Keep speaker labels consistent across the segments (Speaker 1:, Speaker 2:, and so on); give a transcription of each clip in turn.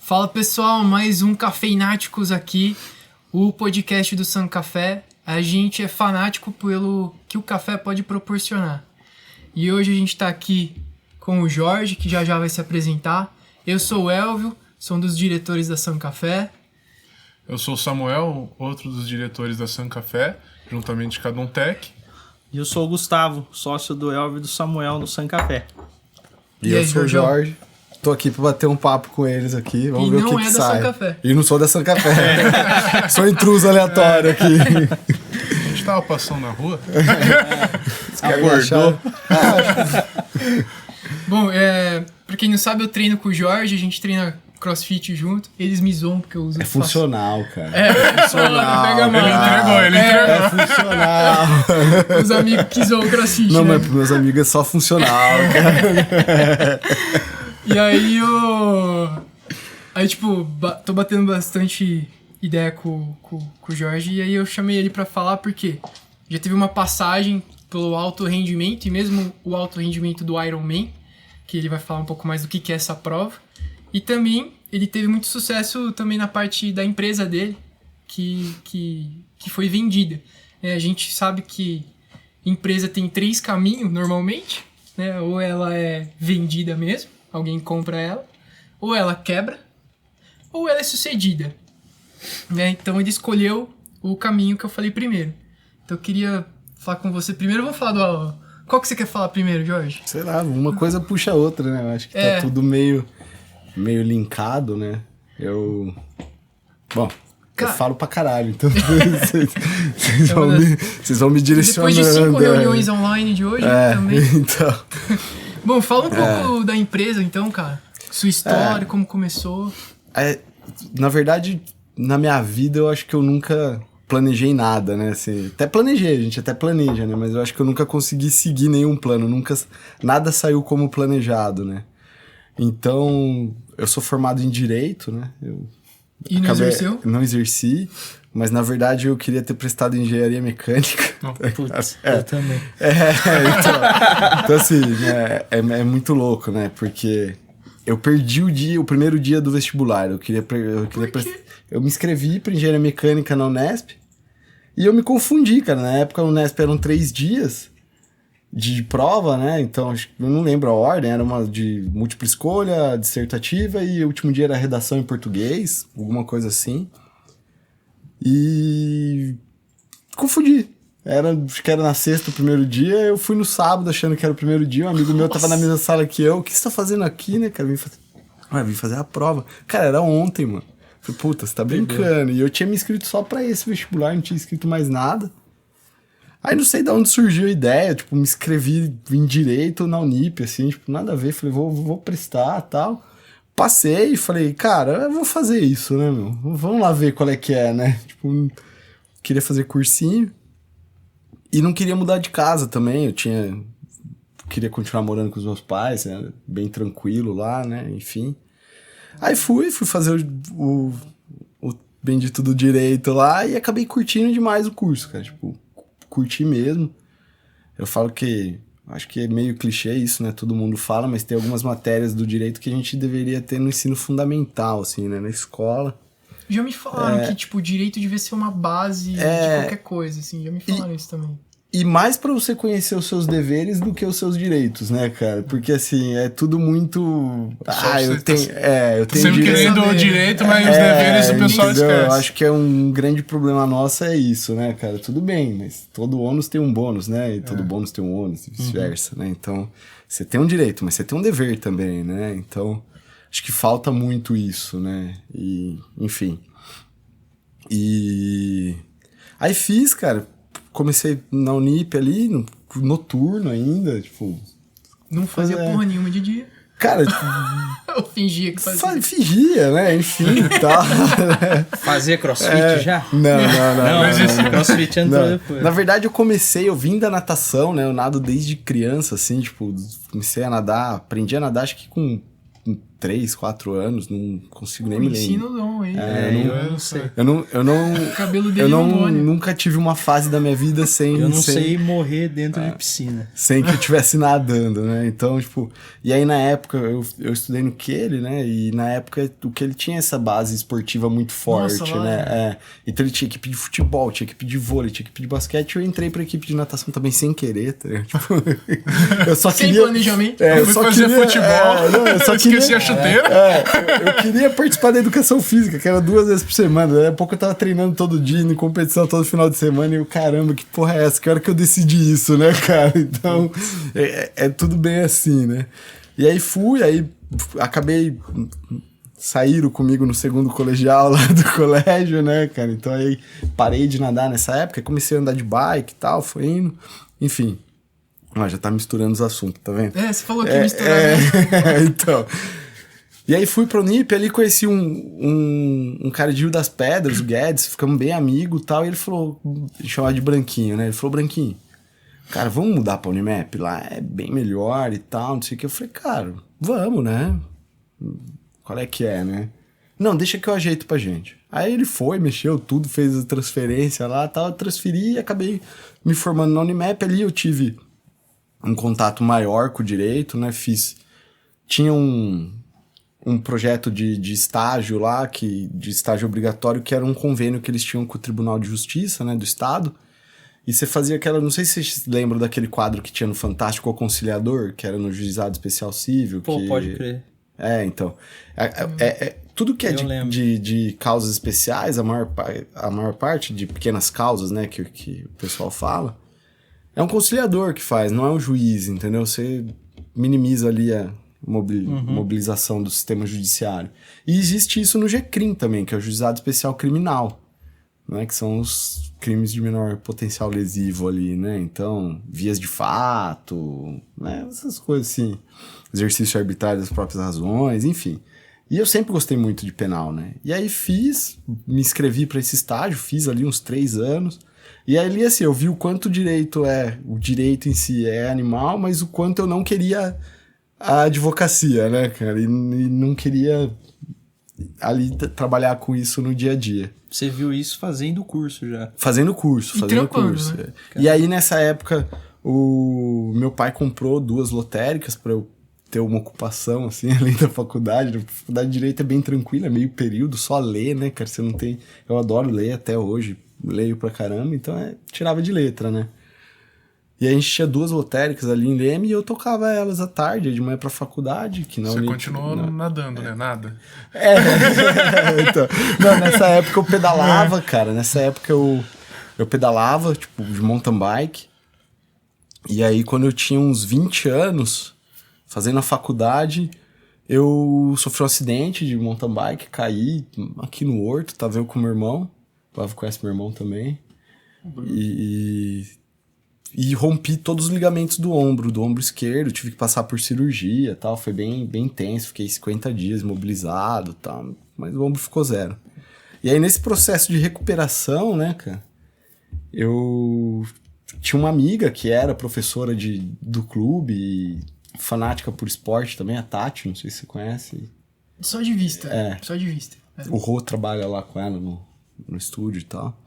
Speaker 1: Fala pessoal, mais um Cafeináticos aqui, o podcast do San Café. A gente é fanático pelo que o café pode proporcionar. E hoje a gente está aqui com o Jorge, que já vai se apresentar. Eu sou o Elvio, sou um dos diretores da San Café.
Speaker 2: Eu sou o Samuel, outro dos diretores da San Café, juntamente com a Dontec.
Speaker 3: E eu sou o Gustavo, sócio do Elvio e do Samuel no San Café.
Speaker 4: E eu sou o Jorge. Tô aqui pra bater um papo com eles aqui. Vamos ver o que sai. E não é da San Café. E não sou da San Café. Sou intruso aleatório aqui.
Speaker 2: A gente tava passando na rua.
Speaker 3: Acordou.
Speaker 1: Bom, pra quem não sabe, eu treino com o Jorge, a gente treina crossfit junto. Eles me zoam porque eu uso...
Speaker 4: É funcional, cara.
Speaker 1: É funcional. Pega mal.
Speaker 2: Ele entregou.
Speaker 4: É funcional.
Speaker 1: Os amigos que zoam o crossfit,
Speaker 4: não,
Speaker 1: né?
Speaker 4: mas pros meus amigos é só funcional, cara.
Speaker 1: E aí Aí, tipo, tô batendo bastante ideia com o Jorge. E aí eu chamei ele pra falar porque já teve uma passagem pelo alto rendimento. E mesmo o alto rendimento do Ironman, que ele vai falar um pouco mais do que é essa prova. E também ele teve muito sucesso também na parte da empresa dele, que foi vendida. A gente sabe que empresa tem 3 caminhos normalmente, né? Ou ela é vendida mesmo, alguém compra ela, ou ela quebra, ou ela é sucedida, né? Então ele escolheu o caminho que eu falei primeiro. Então eu queria falar com você primeiro. Eu vou falar do... Qual que você quer falar primeiro, Jorge?
Speaker 4: Sei lá, uma coisa puxa a outra, né? Eu acho que tá tudo meio linkado, né? Bom, eu falo pra caralho, então vocês vão me direcionando.
Speaker 1: Depois de 5 reuniões online de hoje também.
Speaker 4: Então.
Speaker 1: Bom, fala um pouco da empresa então, cara. Sua história, como começou.
Speaker 4: Na verdade, na minha vida, eu acho que eu nunca planejei nada, né? Assim, até planejei, a gente até planeja, né? Mas eu acho que eu nunca consegui seguir nenhum plano. Nada saiu como planejado, né? Então, eu sou formado em Direito, né?
Speaker 1: E não exerceu?
Speaker 4: Não exerci, mas na verdade eu queria ter prestado Engenharia Mecânica.
Speaker 3: Putz, eu também.
Speaker 4: Então assim, é muito louco, né? Porque eu perdi o primeiro dia do vestibular. Eu me inscrevi para Engenharia Mecânica na Unesp e eu me confundi, cara. Na época a Unesp eram 3 dias de prova, né? Então, eu não lembro a ordem, era uma de múltipla escolha, dissertativa, e o último dia era redação em português, alguma coisa assim. E confundi. Acho que era na sexta o primeiro dia, eu fui no sábado achando que era o primeiro dia, um amigo meu tava na mesma sala que eu. O que você tá fazendo aqui, né, cara? Vim fazer a prova. Cara, era ontem, mano. Falei, puta, você tá brincando. E eu tinha me inscrito só pra esse vestibular, não tinha inscrito mais nada. Aí não sei de onde surgiu a ideia, tipo, me inscrevi em Direito na Unip, assim, tipo, nada a ver, falei, vou prestar e tal. Passei e falei, cara, eu vou fazer isso, né, meu? Vamos lá ver qual é que é, né? Tipo, queria fazer cursinho e não queria mudar de casa também, queria continuar morando com os meus pais, né? Bem tranquilo lá, né, enfim. Aí fui fazer o bendito do Direito lá e acabei curtindo demais o curso, cara, tipo... curti mesmo. Eu falo que... acho que é meio clichê isso, né? Todo mundo fala, mas tem algumas matérias do direito que a gente deveria ter no ensino fundamental, assim, né? Na escola.
Speaker 1: Já me falaram que, tipo, o direito devia ser uma base de qualquer coisa, assim. Já me falaram isso também.
Speaker 4: E mais pra você conhecer os seus deveres do que os seus direitos, né, cara? Porque, assim, é tudo muito... eu tenho
Speaker 2: sempre querendo o direito, mas os deveres o pessoal esquece.
Speaker 4: Eu acho que é um grande problema nosso é isso, né, cara? Tudo bem, mas todo ônus tem um bônus, né? E todo bônus tem um ônus, e vice-versa, né? Então, você tem um direito, mas você tem um dever também, né? Então, acho que falta muito isso, né? E, enfim. E... aí fiz, cara... comecei na Unip ali, noturno ainda, tipo...
Speaker 1: Não fazia porra nenhuma de dia.
Speaker 4: Cara...
Speaker 1: eu fingia que fazia.
Speaker 4: Fingia, né? Enfim, tal.
Speaker 3: Fazia crossfit já?
Speaker 4: Não.
Speaker 3: Crossfit entrou depois.
Speaker 4: Na verdade, eu vim da natação, né? Eu nado desde criança, assim, tipo... comecei a nadar, aprendi a nadar acho que com 3, 4 anos, não consigo nem me lembrar.
Speaker 1: Ensina o Dom aí.
Speaker 3: Eu não sei.
Speaker 4: Eu não,
Speaker 1: O cabelo dele
Speaker 4: eu não,
Speaker 1: não molha.
Speaker 4: nunca tive uma fase da minha vida sem...
Speaker 3: Eu não
Speaker 4: sem,
Speaker 3: sei morrer dentro de piscina.
Speaker 4: sem que eu estivesse nadando, né? Então, tipo... E aí, na época, eu estudei no Keele, né? E na época, o Keele tinha essa base esportiva muito forte,
Speaker 1: Nossa, lá,
Speaker 4: né? Então, ele tinha equipe de futebol, tinha equipe de vôlei, tinha equipe de basquete. Eu entrei pra equipe de natação também sem querer, tá ligado? Tipo, eu só
Speaker 1: Sem
Speaker 4: queria...
Speaker 1: planejamento.
Speaker 2: Eu fui fazer futebol,
Speaker 4: eu só
Speaker 2: esqueci
Speaker 4: queria...
Speaker 2: a chuteira.
Speaker 4: Eu queria participar da educação física, que era 2 vezes por semana. Daí a pouco eu tava treinando todo dia, em competição todo final de semana. E eu, caramba, que porra é essa? Que hora que eu decidi isso, né, cara? Então, é tudo bem assim, né? E aí aí acabei... Saíram comigo no segundo colegial lá do colégio, né, cara? Então aí parei de nadar nessa época, comecei a andar de bike e tal, foi indo. Enfim, já tá misturando os assuntos, tá vendo?
Speaker 1: Você falou que misturava. Né?
Speaker 4: Então... E aí fui pro Unip, ali conheci um cara de Rio das Pedras, o Guedes, ficamos bem amigos e tal, e ele falou, chamava de Branquinho, né? Ele falou, Branquinho, cara, vamos mudar pra Unimap? Lá é bem melhor e tal, não sei o que. Eu falei, cara, vamos, né? Qual é que é, né? Não, deixa que eu ajeito pra gente. Aí ele foi, mexeu tudo, fez a transferência lá e tal, eu transferi e acabei me formando na Unimap. Ali eu tive um contato maior com o direito, né? Tinha um projeto de estágio lá, de estágio obrigatório, que era um convênio que eles tinham com o Tribunal de Justiça, né, do Estado. E você fazia aquela... Não sei se vocês lembram daquele quadro que tinha no Fantástico, O Conciliador, que era no Juizado Especial Civil.
Speaker 3: Pô, pode crer.
Speaker 4: Então. Tudo que é de causas especiais, a maior parte de pequenas causas, né, que o pessoal fala, é um conciliador que faz, não é um juiz, entendeu? Você minimiza ali a mobilização do sistema judiciário. E existe isso no GCRIM também, que é o Juizado Especial Criminal, né, que são os crimes de menor potencial lesivo ali, né? Então, vias de fato, né, essas coisas assim, exercício arbitrário das próprias razões, enfim. E eu sempre gostei muito de penal, né? E aí me inscrevi para esse estágio, fiz ali uns 3 anos. E ali, assim, eu vi o quanto o direito em si é animal, mas o quanto eu não queria a advocacia, né, cara? E não queria ali trabalhar com isso no dia a dia.
Speaker 3: Você viu isso fazendo o curso já?
Speaker 4: Fazendo curso.
Speaker 1: Né?
Speaker 4: E aí, nessa época, o meu pai comprou 2 lotéricas para eu ter uma ocupação, assim, além da faculdade. A faculdade de Direito é bem tranquila, é meio período, só ler, né, cara? Você não tem... Eu adoro ler até hoje, leio pra caramba, então tirava de letra, né? E aí a gente tinha 2 lotéricas ali em Leme e eu tocava elas à tarde, de manhã pra faculdade. Que não
Speaker 2: Você continuou nadando, né? Nada.
Speaker 4: Então, não, nessa época eu pedalava, cara. Nessa época eu pedalava, tipo, de mountain bike. E aí quando eu tinha uns 20 anos, fazendo a faculdade, eu sofri um acidente de mountain bike, caí aqui no Horto, tava eu com meu irmão. O Pavo conhece meu irmão também. E rompi todos os ligamentos do ombro esquerdo, tive que passar por cirurgia e tal, foi bem intenso, fiquei 50 dias imobilizado e tal, mas o ombro ficou 0. E aí nesse processo de recuperação, né, cara, eu tinha uma amiga que era professora do clube, fanática por esporte também, a Tati, não sei se você conhece.
Speaker 1: Só de vista. Só de vista.
Speaker 4: O Rô trabalha lá com ela no estúdio e tal.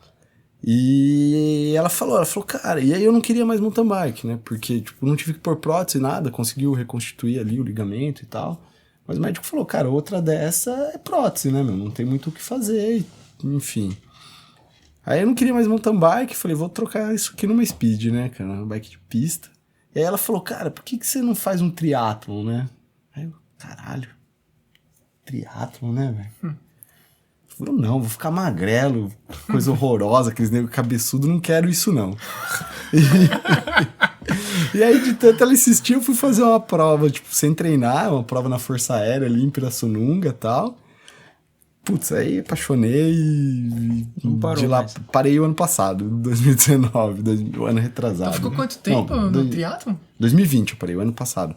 Speaker 4: E ela falou, cara, e aí eu não queria mais mountain bike, né? Porque, tipo, não tive que pôr prótese, nada, conseguiu reconstituir ali o ligamento e tal. Mas o médico falou, cara, outra dessa é prótese, né, meu? Não tem muito o que fazer, enfim. Aí eu não queria mais mountain bike, falei, vou trocar isso aqui numa speed, né, cara? Uma bike de pista. E aí ela falou, cara, por que você não faz um triatlon, né? Aí eu, caralho, triatlon, né, velho? Falou, não, vou ficar magrelo, coisa horrorosa, aqueles negros cabeçudos, não quero isso não. E aí, de tanto ela insistir, eu fui fazer uma prova, tipo, sem treinar, uma prova na Força Aérea ali em Pirassununga e tal. Putz, aí apaixonei e de lá mais. Parei o ano passado, 2019, o ano retrasado.
Speaker 1: Ficou quanto tempo no triatlon?
Speaker 4: 2020 eu parei, o ano passado.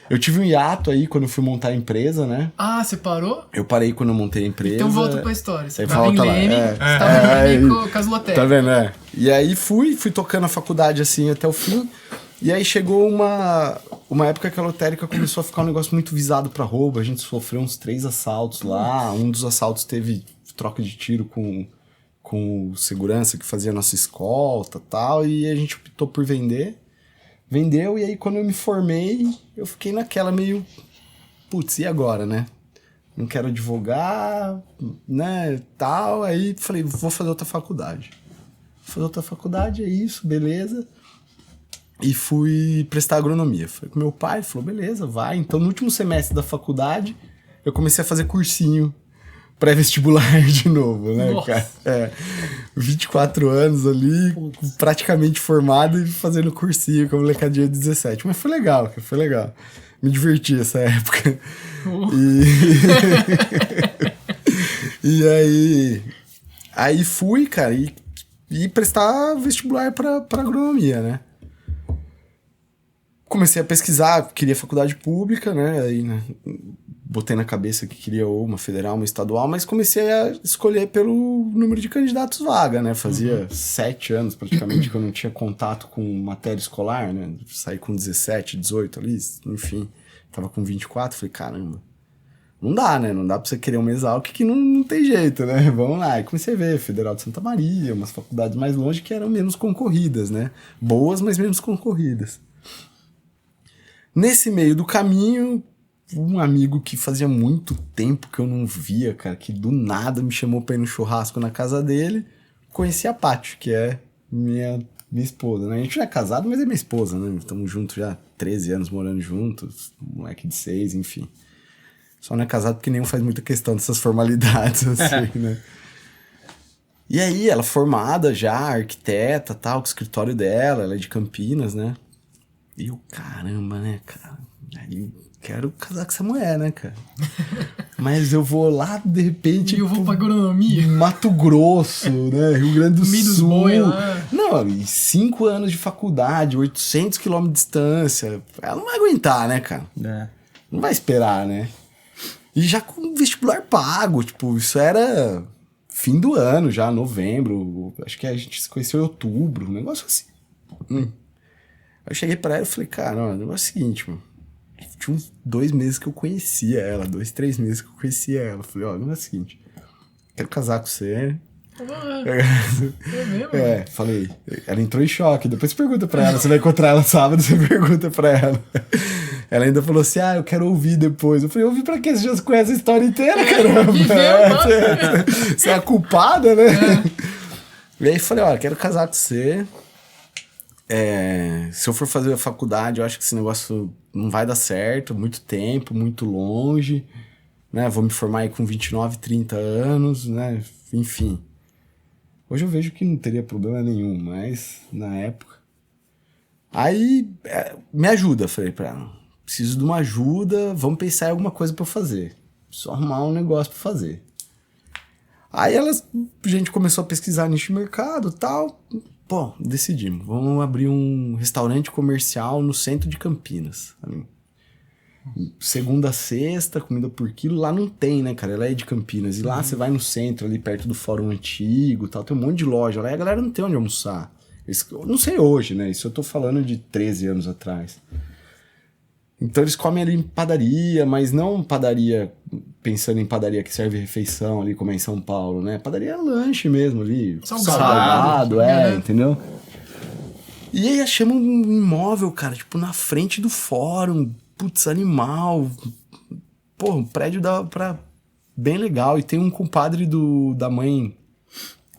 Speaker 4: Eu tive um hiato aí quando eu fui montar a empresa, né?
Speaker 1: Ah, você parou?
Speaker 4: Eu parei quando eu montei a empresa.
Speaker 1: Então volta pra história. Você
Speaker 4: tava em
Speaker 1: Leme, você tava em Leme com as lotéricas.
Speaker 4: Tá vendo, né? E aí fui tocando a faculdade assim até o fim. E aí chegou uma época que a lotérica começou a ficar um negócio muito visado pra roubo. A gente sofreu uns 3 assaltos lá. Um dos assaltos teve troca de tiro com o segurança que fazia nossa escolta e tal. E a gente optou por vender. Vendeu, e aí quando eu me formei, eu fiquei naquela meio... Putz, e agora, né? Não quero advogar, né, tal. Aí falei, vou fazer outra faculdade. Vou fazer outra faculdade, é isso, beleza. E fui prestar agronomia. Foi com meu pai, falou, beleza, vai. Então, no último semestre da faculdade, eu comecei a fazer cursinho pré-vestibular de novo, né,
Speaker 1: Nossa.
Speaker 4: cara? 24 anos ali, praticamente formado e fazendo cursinho com a molecadinha de 17. Mas foi legal, cara, foi legal. Me diverti essa época. E aí fui, cara, e prestar vestibular pra agronomia, né? Comecei a pesquisar, queria faculdade pública, né? Aí, né, botei na cabeça que queria ou uma federal, uma estadual, mas comecei a escolher pelo número de candidatos vaga, né? Fazia 7 anos praticamente que eu não tinha contato com matéria escolar, né? Saí com 17, 18 ali, enfim. Tava com 24, falei, caramba, não dá, né? Não dá pra você querer uma Exalc que não tem jeito, né? Vamos lá. E comecei a ver Federal de Santa Maria, umas faculdades mais longe que eram menos concorridas, né? Boas, mas menos concorridas. Nesse meio do caminho, um amigo que fazia muito tempo que eu não via, cara, que do nada me chamou pra ir no churrasco na casa dele, conheci a Paty, que é minha esposa, né? A gente não é casado, mas é minha esposa, né? Estamos juntos já há 13 anos morando juntos, moleque de 6, enfim. Só não é casado porque nenhum faz muita questão dessas formalidades, assim, né? E aí, ela formada já, arquiteta, tal, com o escritório dela, ela é de Campinas, né? E eu, caramba, né, cara? Aí quero casar com essa mulher, né, cara? Mas eu vou lá, de repente...
Speaker 1: E eu vou pra agronomia.
Speaker 4: Mato Grosso, né? Rio Grande do
Speaker 1: Meio dos
Speaker 4: Sul.
Speaker 1: boi lá.
Speaker 4: Não, e 5 anos de faculdade, 800 quilômetros de distância. Ela não vai aguentar, né, cara? Não vai esperar, né? E já com vestibular pago, tipo, isso era fim do ano já, novembro. Acho que a gente se conheceu em outubro, um negócio assim. Aí eu cheguei pra ela e falei, cara, ó, o negócio é o seguinte, mano. Tinha uns 2 meses que eu conhecia ela, 2, 3 meses que eu conhecia ela. Eu falei, ó, o negócio é o seguinte, quero casar com você.
Speaker 1: É mesmo?
Speaker 4: Falei. Ela entrou em choque. Depois você pergunta pra ela. Você vai encontrar ela sábado, você pergunta pra ela. Ela ainda falou assim, eu quero ouvir depois. Eu falei, ouvir pra quê? Você já conhece a história inteira, caramba. Você é a culpada, né? E aí falei, ó, quero casar com você. Se eu for fazer a faculdade, eu acho que esse negócio não vai dar certo. Muito tempo, muito longe. Né? Vou me formar aí com 29, 30 anos, né? Enfim. Hoje eu vejo que não teria problema nenhum, mas na época... Aí, me ajuda, falei pra ela. Preciso de uma ajuda, vamos pensar em alguma coisa pra eu fazer. Preciso arrumar um negócio pra fazer. Aí a gente começou a pesquisar nicho de mercado e tal. Pô, decidimos. Vamos abrir um restaurante comercial no centro de Campinas. Segunda a sexta, comida por quilo. Lá não tem, né, cara? Ela é de Campinas. E lá você vai no centro, ali perto do Fórum Antigo e tal. Tem um monte de loja lá e a galera não tem onde almoçar. Não sei hoje, né? Isso eu tô falando de 13 anos atrás. Então eles comem ali em padaria, mas não padaria pensando em padaria que serve refeição ali, como é em São Paulo, né? Padaria é lanche mesmo ali. Salgado, entendeu? E aí achamos um imóvel, cara, tipo, na frente do fórum. Putz, animal. Pô, um prédio bem legal. E tem um compadre da mãe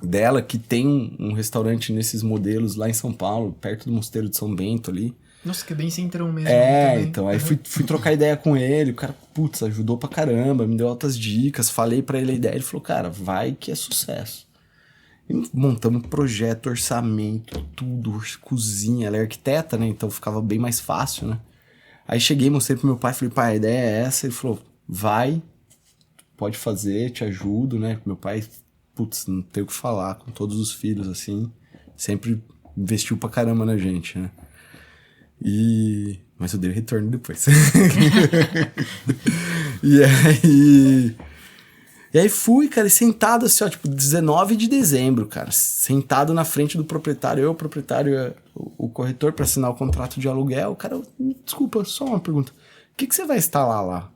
Speaker 4: dela que tem um restaurante nesses modelos lá em São Paulo, perto do Mosteiro de São Bento ali.
Speaker 1: Nossa, que é bem centrão mesmo.
Speaker 4: Então, aí fui trocar ideia com ele, o cara, putz, ajudou pra caramba, me deu altas dicas, falei pra ele a ideia, ele falou, cara, vai que é sucesso. E montamos projeto, orçamento, tudo, cozinha, ela é arquiteta, né, então ficava bem mais fácil, né. Aí cheguei, mostrei pro meu pai, falei, pai, a ideia é essa, ele falou, vai, pode fazer, te ajudo, né, meu pai, putz, não tem o que falar, com todos os filhos, assim, sempre investiu pra caramba na gente, né. Mas eu dei o retorno depois. E aí fui, cara, e sentado assim, ó, tipo, 19 de dezembro, cara. Sentado na frente do proprietário, eu, o proprietário, o corretor, pra assinar o contrato de aluguel. Cara, desculpa, só uma pergunta. O que você vai instalar lá?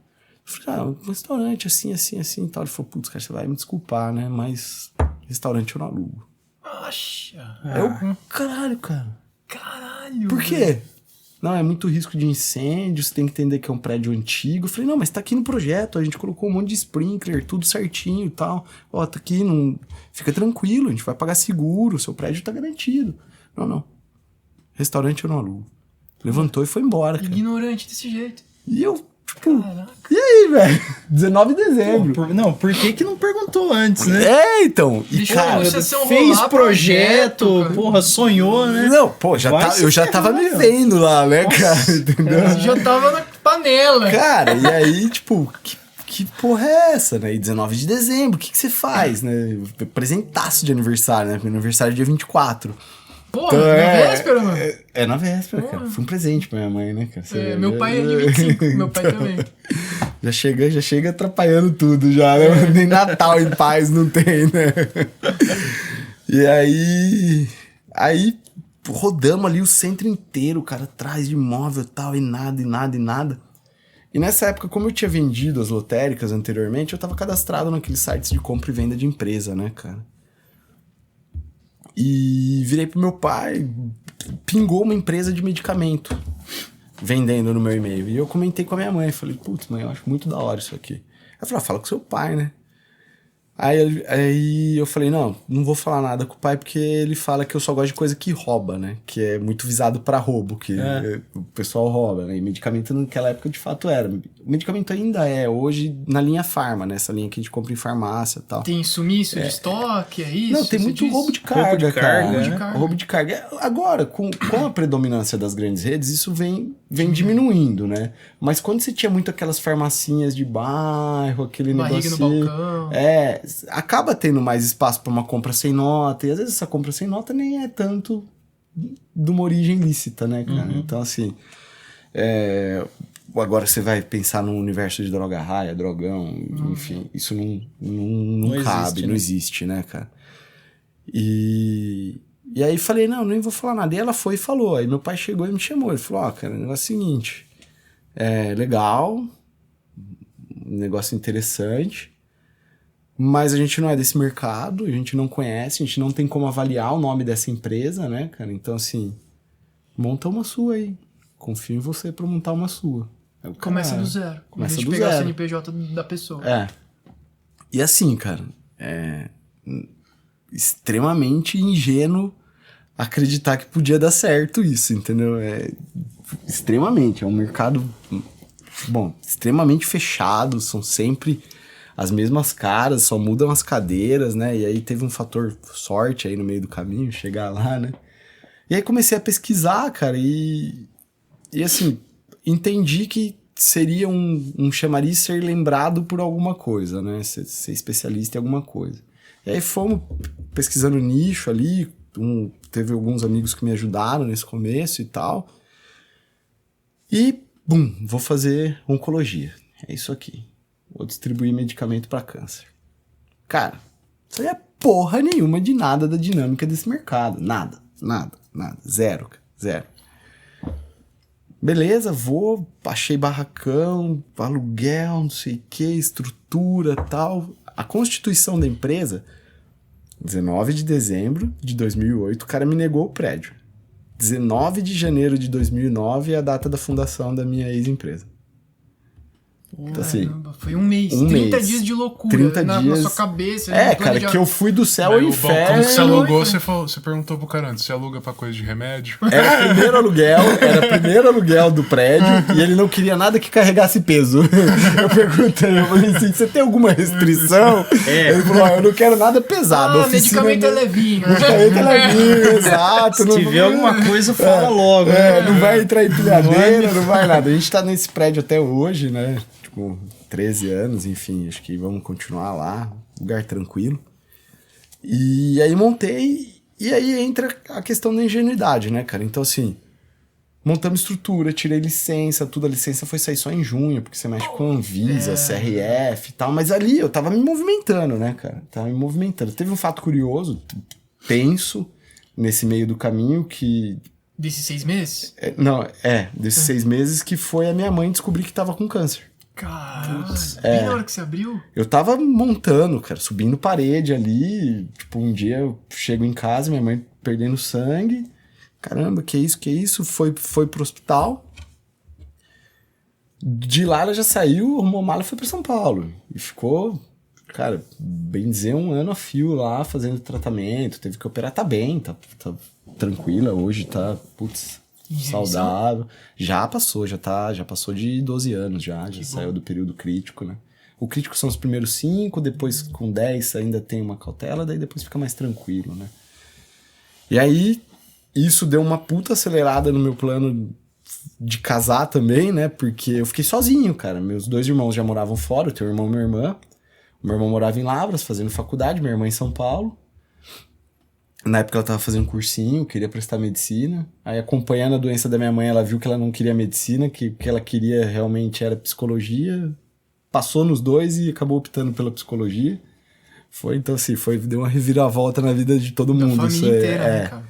Speaker 4: Eu falei, um restaurante assim e tal. Ele falou, putz, cara, você vai me desculpar, né? Mas restaurante eu não alugo.
Speaker 1: Poxa.
Speaker 4: Eu, caralho, cara.
Speaker 1: Caralho.
Speaker 4: Por quê? Não, é muito risco de incêndio, você tem que entender que é um prédio antigo. Eu falei, não, mas tá aqui no projeto, a gente colocou um monte de sprinkler, tudo certinho e tal. Ó, tá aqui, não... fica tranquilo, a gente vai pagar seguro, seu prédio tá garantido. Não. Restaurante eu não alugo. Levantou e foi embora, cara.
Speaker 1: Ignorante desse jeito.
Speaker 4: E eu, tipo,
Speaker 1: Caraca.
Speaker 4: e aí, velho? 19 de dezembro.
Speaker 3: Por que não perguntou antes, né?
Speaker 4: É, então. E,
Speaker 1: Deixa
Speaker 4: cara,
Speaker 1: eu- Você
Speaker 3: Fez
Speaker 1: rolar
Speaker 3: projeto,
Speaker 1: cara.
Speaker 3: porra, sonhou, né?
Speaker 4: não, pô, eu já tava me vendo lá, né, cara? Entendeu?
Speaker 1: Você já tava na panela.
Speaker 4: Cara, e aí, tipo, que porra é essa, né? E 19 de dezembro, o que você faz, né? Presentaço de aniversário, né? Meu aniversário é dia 24.
Speaker 1: Porra,
Speaker 4: Então,
Speaker 1: na véspera, mano.
Speaker 4: É na véspera, cara. Foi um presente pra minha mãe, né, cara?
Speaker 1: É, meu pai é de 25, meu pai também.
Speaker 4: Já chega atrapalhando tudo já, né? Nem Natal em paz não tem, né? E aí rodamos ali o centro inteiro, cara, atrás de imóvel e tal, e nada. E nessa época, como eu tinha vendido as lotéricas anteriormente, eu tava cadastrado naqueles sites de compra e venda de empresa, né, cara? E virei pro meu pai, pingou uma empresa de medicamento vendendo no meu e-mail. E eu comentei com a minha mãe, falei, putz, mãe, eu acho muito da hora isso aqui. Ela falou, fala com seu pai, né? Aí eu falei, não vou falar nada com o pai, porque ele fala que eu só gosto de coisa que rouba, né? Que é muito visado pra roubo, que o pessoal rouba, né? E medicamento naquela época de fato era. O medicamento ainda é, hoje, na linha farma, né? Essa linha que a gente compra em farmácia e tal.
Speaker 1: Tem sumiço de estoque, é isso?
Speaker 4: Não, tem
Speaker 1: você
Speaker 4: muito
Speaker 1: diz?
Speaker 4: roubo de carga, cara.
Speaker 1: Roubo de carga.
Speaker 4: Roubo de carga. Agora, com a predominância das grandes redes, isso vem diminuindo, né? Mas quando você tinha muito aquelas farmacinhas de bairro, aquele
Speaker 1: Barriga no
Speaker 4: negocinho...
Speaker 1: balcão.
Speaker 4: Acaba tendo mais espaço para uma compra sem nota, e às vezes essa compra sem nota nem é tanto de uma origem lícita, né, cara? Então, assim, agora você vai pensar num universo de droga raia, drogão, enfim, isso não cabe,
Speaker 3: existe,
Speaker 4: não
Speaker 3: né?
Speaker 4: existe, né, cara? E aí falei, não, nem vou falar nada. E ela foi e falou, aí meu pai chegou e me chamou, ele falou, cara, o negócio é o seguinte, legal, um negócio interessante, mas a gente não é desse mercado, a gente não conhece, a gente não tem como avaliar o nome dessa empresa, né, cara? Então, assim, monta uma sua aí. Confio em você pra montar uma sua.
Speaker 1: Começa do zero.
Speaker 4: Começa
Speaker 1: Em vez de
Speaker 4: do
Speaker 1: pegar
Speaker 4: zero.
Speaker 1: o CNPJ da pessoa.
Speaker 4: E assim, cara, extremamente ingênuo acreditar que podia dar certo isso, entendeu? Extremamente. É um mercado, extremamente fechado, são sempre as mesmas caras, só mudam as cadeiras, né? E aí teve um fator sorte aí no meio do caminho, chegar lá, né? E aí comecei a pesquisar, cara, e assim, entendi que seria um chamariz ser lembrado por alguma coisa, né? Ser especialista em alguma coisa. E aí fomos pesquisando nicho ali, teve alguns amigos que me ajudaram nesse começo e tal. E, vou fazer oncologia. É isso aqui. Vou distribuir medicamento para câncer. Cara, isso aí é porra nenhuma de nada da dinâmica desse mercado. Nada. Zero. Beleza, achei barracão, aluguel, não sei o que, estrutura, tal. A constituição da empresa, 19 de dezembro de 2008, o cara me negou o prédio. 19 de janeiro de 2009 é a data da fundação da minha ex-empresa. Então, assim,
Speaker 1: Caramba, foi um mês. 30 dias de loucura
Speaker 4: 30
Speaker 1: na
Speaker 4: dias.
Speaker 1: sua cabeça.
Speaker 4: Cara, que eu fui do céu ao
Speaker 2: Aí,
Speaker 4: inferno.
Speaker 2: como que você alugou, você perguntou pro cara antes, você aluga pra coisa de remédio?
Speaker 4: Era o primeiro aluguel do prédio e ele não queria nada que carregasse peso. Eu falei assim, você tem alguma restrição? Ele falou, eu não quero nada pesado.
Speaker 1: Medicamento é levinho.
Speaker 4: Medicamento é levinho, exato.
Speaker 3: Se tiver alguma coisa, fala logo.
Speaker 4: Não vai entrar empilhadeira, não vai nada. A gente tá nesse prédio até hoje, né? Tipo, 13 anos, enfim, acho que vamos continuar lá, lugar tranquilo. E aí montei, e aí entra a questão da ingenuidade, né, cara? Então, assim, Montamos estrutura, tirei licença, tudo. A licença foi sair só em junho, porque você mexe com Anvisa, CRF e tal. Mas ali eu tava me movimentando, né, cara? Tava me movimentando. Teve um fato curioso, tenso, nesse meio do caminho, que...
Speaker 1: Desses 6 meses?
Speaker 4: Desses 6 meses, que foi a minha mãe descobrir que tava com câncer.
Speaker 1: Caralho, bem na hora que você abriu?
Speaker 4: Eu tava montando, cara, subindo parede ali. Tipo, um dia eu chego em casa, minha mãe perdendo sangue. Caramba, que isso? Foi pro hospital. De lá ela já saiu, arrumou mala e foi pra São Paulo. E ficou, cara, bem dizer, 1 ano a fio lá, fazendo tratamento. Teve que operar, tá bem, tá tranquila hoje, tá, saudável. Já passou de 12 anos, já saiu do período crítico, né? O crítico são os primeiros 5, depois com 10 ainda tem uma cautela, daí depois fica mais tranquilo, né? E aí, isso deu uma puta acelerada no meu plano de casar também, né? Porque eu fiquei sozinho, cara. Meus 2 irmãos já moravam fora, eu tenho um irmão e minha irmã. O meu irmão morava em Lavras, fazendo faculdade, minha irmã em São Paulo. Na época ela tava fazendo um cursinho, queria prestar medicina. Aí, acompanhando a doença da minha mãe, ela viu que ela não queria medicina, que o que ela queria realmente era psicologia. Passou nos 2 e acabou optando pela psicologia. Então assim, deu uma reviravolta na vida de todo mundo.
Speaker 1: Da família inteira, né, cara?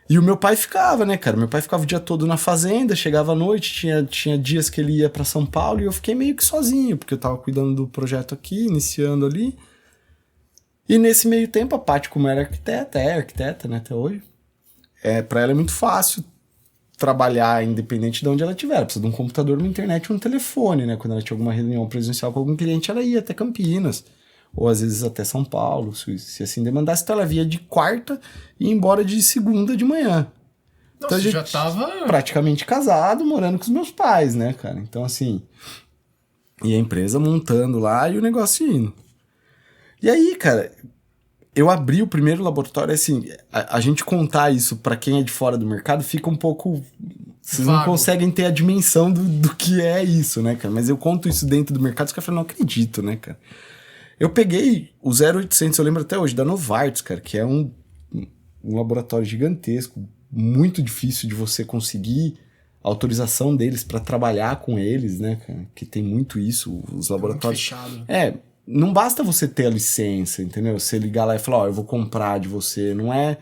Speaker 4: E o meu pai ficava, né, cara? Meu pai ficava o dia todo na fazenda, chegava à noite, tinha dias que ele ia pra São Paulo e eu fiquei meio que sozinho, porque eu tava cuidando do projeto aqui, iniciando ali. E nesse meio tempo, a Paty, como era arquiteta, é arquiteta, né, até hoje, pra ela é muito fácil trabalhar independente de onde ela estiver. Ela precisa de um computador, uma internet e um telefone, né? Quando ela tinha alguma reunião presencial com algum cliente, ela ia até Campinas, ou às vezes até São Paulo, se assim demandasse. Então ela via de quarta e ia embora de segunda de manhã.
Speaker 1: Nossa,
Speaker 4: então a gente
Speaker 1: já tava...
Speaker 4: praticamente casado, morando com os meus pais, né, cara? Então assim, e a empresa montando lá e o negócio indo. E aí, cara, eu abri o primeiro laboratório, assim, a gente contar isso pra quem é de fora do mercado fica um pouco... Vocês não conseguem ter a dimensão do que é isso, né, cara? Mas eu conto isso dentro do mercado, os caras falam, não acredito, né, cara? Eu peguei o 0800, eu lembro até hoje, da Novartis, cara, que é um laboratório gigantesco, muito difícil de você conseguir a autorização deles pra trabalhar com eles, né, cara? Que tem muito isso, os laboratórios...
Speaker 1: Fechado.
Speaker 4: Não basta você ter a licença, entendeu? Você ligar lá e falar, eu vou comprar de você. Não é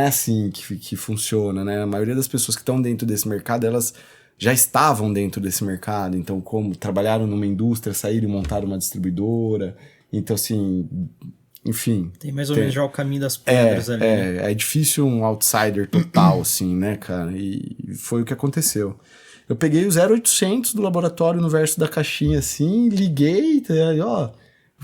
Speaker 4: assim que funciona, né? A maioria das pessoas que estão dentro desse mercado, elas já estavam dentro desse mercado. Então, como trabalharam numa indústria, saíram e montaram uma distribuidora. Então, assim, enfim...
Speaker 3: Tem mais ou menos já o caminho das pedras ali.
Speaker 4: É difícil um outsider total, assim, né, cara? E foi o que aconteceu. Eu peguei o 0800 do laboratório no verso da caixinha, assim, liguei, ó...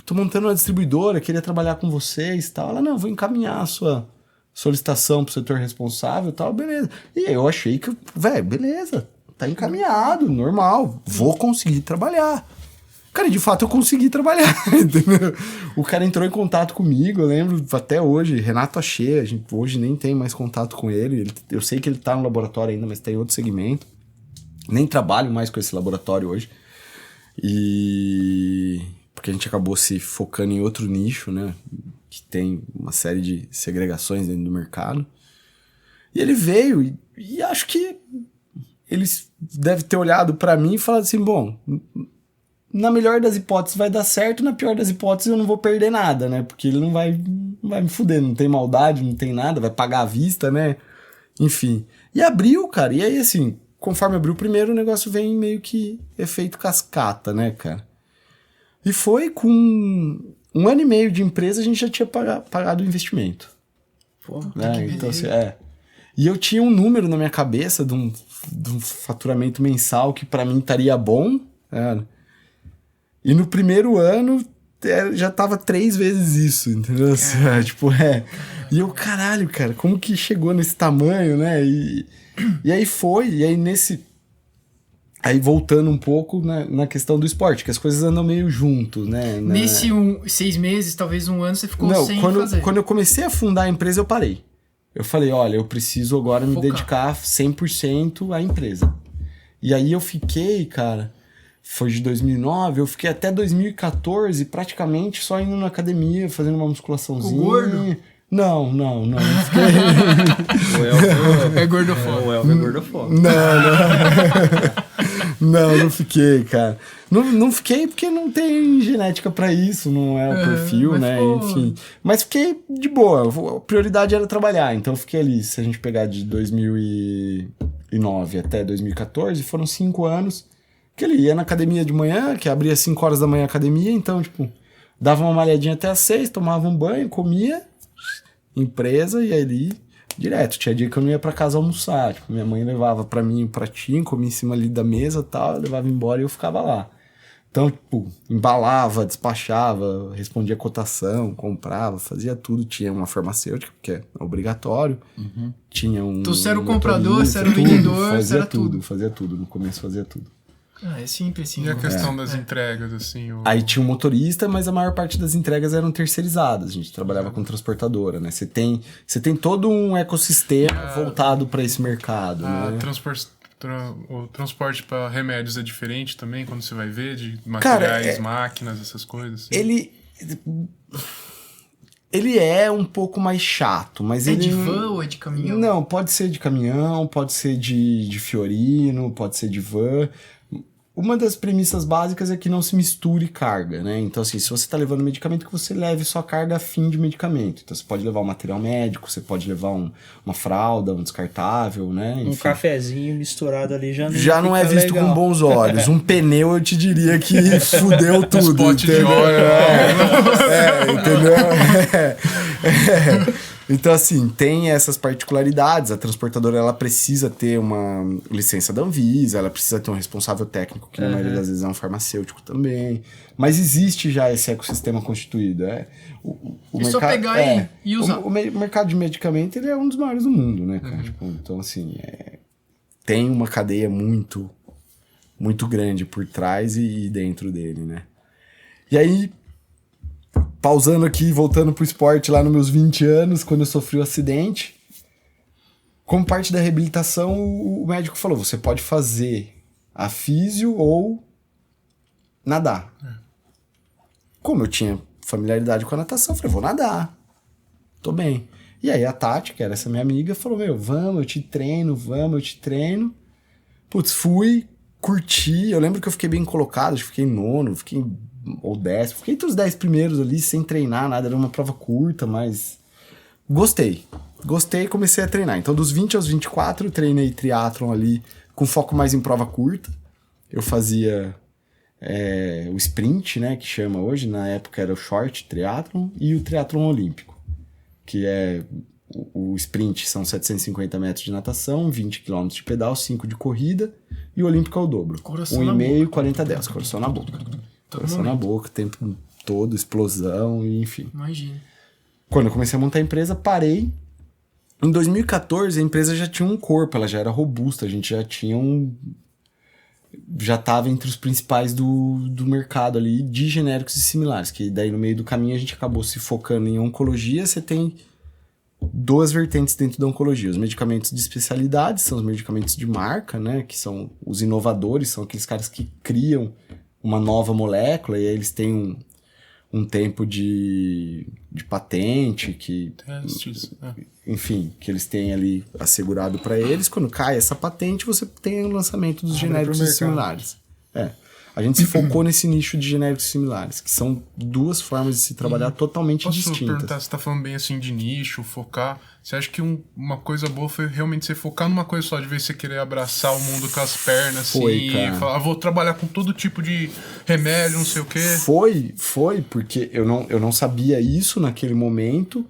Speaker 4: tô montando uma distribuidora, queria trabalhar com vocês e tal. Ela, não, vou encaminhar a sua solicitação pro setor responsável e tal, beleza. E aí eu achei que, beleza, tá encaminhado, normal, vou conseguir trabalhar. Cara, de fato eu consegui trabalhar, entendeu? O cara entrou em contato comigo, eu lembro até hoje, Renato Achê, a gente hoje nem tem mais contato com ele, eu sei que ele tá no laboratório ainda, mas tá em outro segmento. Nem trabalho mais com esse laboratório hoje. Porque a gente acabou se focando em outro nicho, né? Que tem uma série de segregações dentro do mercado. E ele veio e acho que ele deve ter olhado pra mim e falado assim, bom, na melhor das hipóteses vai dar certo, na pior das hipóteses eu não vou perder nada, né? Porque ele não vai me fuder, não tem maldade, não tem nada, vai pagar à vista, né? Enfim. E abriu, cara. E aí, assim, conforme abriu o primeiro, o negócio vem meio que efeito cascata, né, cara? E foi com 1 ano e meio de empresa, a gente já tinha pagado o investimento.
Speaker 3: Pô,
Speaker 4: né? Então, assim, E eu tinha um número na minha cabeça de um faturamento mensal que pra mim estaria bom. E no primeiro ano já tava 3 vezes isso, entendeu? E eu, caralho, cara, como que chegou nesse tamanho, né? E aí foi, e aí Aí voltando um pouco na questão do esporte, que as coisas andam meio juntos, né?
Speaker 1: Nesse 6 meses, talvez 1 ano, você ficou sem fazer.
Speaker 4: Quando eu comecei a fundar a empresa, eu parei. Eu falei, olha, eu preciso agora me dedicar 100% à empresa. E aí eu fiquei, cara, foi de 2009, eu fiquei até 2014 praticamente só indo na academia, fazendo uma musculaçãozinha.
Speaker 1: O gordo?
Speaker 4: Não fiquei.
Speaker 3: O Elvio
Speaker 1: É gordofóbico.
Speaker 3: O Elvio é gordofóbico.
Speaker 4: Não fiquei, cara. Não fiquei porque não tem genética pra isso, não é o perfil,
Speaker 1: mas
Speaker 4: né?
Speaker 1: pô.
Speaker 4: Enfim. Mas fiquei de boa. A prioridade era trabalhar, então eu fiquei ali. Se a gente pegar de 2009 até 2014, foram 5 anos que ele ia na academia de manhã, que abria 5 horas da manhã a academia, então, tipo, dava uma malhadinha até às 6, tomava um banho, comia, empresa, e ali direto. Tinha dia que eu não ia pra casa almoçar. Tipo, minha mãe levava pra mim um pratinho, comia em cima ali da mesa e tal, eu levava embora e eu ficava lá. Então, tipo, embalava, despachava, respondia cotação, comprava, fazia tudo. Tinha uma farmacêutica, que é obrigatório. Tinha um.
Speaker 1: Então, você era o
Speaker 4: motorista,
Speaker 1: comprador, você era o
Speaker 4: tudo,
Speaker 1: vendedor,
Speaker 4: fazia
Speaker 1: você era tudo.
Speaker 4: Fazia tudo. No começo fazia tudo.
Speaker 1: Ah, é simples assim.
Speaker 2: E a
Speaker 1: né?
Speaker 2: questão das entregas, assim?
Speaker 4: Aí tinha um motorista, mas a maior parte das entregas eram terceirizadas. A gente trabalhava com transportadora, né? Você tem todo um ecossistema voltado para esse mercado, né?
Speaker 2: O transporte para remédios é diferente também, quando você vai ver, de materiais, máquinas, essas coisas? Assim.
Speaker 4: Ele é um pouco mais chato, mas
Speaker 1: É
Speaker 4: ele...
Speaker 1: de van ou é de caminhão?
Speaker 4: Não, pode ser de caminhão, pode ser de Fiorino, pode ser de van. Uma das premissas básicas é que não se misture carga, né? Então, assim, se você está levando medicamento, que você leve só carga fim de medicamento. Então, você pode levar um material médico, você pode levar uma fralda, um descartável, né? Enfim.
Speaker 3: Um cafezinho misturado ali
Speaker 4: Já não é visto
Speaker 3: legal.
Speaker 4: com bons olhos. Um pneu, eu te diria que fudeu tudo.
Speaker 2: pote de
Speaker 4: entendeu?
Speaker 2: óleo.
Speaker 4: Entendeu? Então, assim, tem essas particularidades. A transportadora, ela precisa ter uma licença da Anvisa, ela precisa ter um responsável técnico, que na maioria das vezes é um farmacêutico também. Mas existe já esse ecossistema constituído.
Speaker 1: É só pegar e usar.
Speaker 4: O mercado de medicamento, ele é um dos maiores do mundo, né, cara? Tipo, então, assim, tem uma cadeia muito, muito grande por trás e dentro dele, né? E aí... Pausando aqui, voltando pro esporte lá nos meus 20 anos, quando eu sofri o acidente. Como parte da reabilitação, o médico falou, você pode fazer a físio ou nadar. Como eu tinha familiaridade com a natação, eu falei, vou nadar. Tô bem. E aí a Tati, que era essa minha amiga, falou, vamos, eu te treino. Putz, fui, curti. Eu lembro que eu fiquei bem colocado, acho que fiquei em nono, ou 10, fiquei entre os 10 primeiros ali, sem treinar nada, era uma prova curta, mas gostei e comecei a treinar. Então dos 20 aos 24 eu treinei triatlon ali, com foco mais em prova curta. Eu fazia o sprint, né, que chama hoje, na época era o short triatlon e o triatlon olímpico, que é o sprint são 750 metros de natação, 20 km de pedal, 5 de corrida, e o olímpico é o dobro,
Speaker 1: Coração
Speaker 4: 1,5, 40, 10, coração na boca. Coração na boca, o tempo todo, explosão, enfim.
Speaker 1: Imagina.
Speaker 4: Quando eu comecei a montar a empresa, parei. Em 2014, a empresa já tinha um corpo, ela já era robusta, a gente já tinha já estava entre os principais do mercado ali de genéricos e similares, que daí no meio do caminho a gente acabou se focando em oncologia. Você tem 2 vertentes dentro da oncologia. Os medicamentos de especialidade são os medicamentos de marca, né, que são os inovadores, são aqueles caras que criam uma nova molécula, e aí eles têm um tempo de patente,
Speaker 2: Testes.
Speaker 4: enfim, que eles têm ali assegurado para eles. Quando cai essa patente, você tem o lançamento dos genéricos e similares. A gente se focou nesse nicho de genéricos similares, que são 2 formas de se trabalhar totalmente
Speaker 2: Posso
Speaker 4: distintas.
Speaker 2: perguntar, você tá falando bem assim de nicho, focar. Você acha que uma coisa boa foi realmente você focar numa coisa só, de vez você querer abraçar o mundo com as pernas,
Speaker 4: Foi,
Speaker 2: assim,
Speaker 4: cara.
Speaker 2: e falar, vou trabalhar com todo tipo de remédio, não sei o quê?
Speaker 4: Foi, porque eu não sabia isso naquele momento,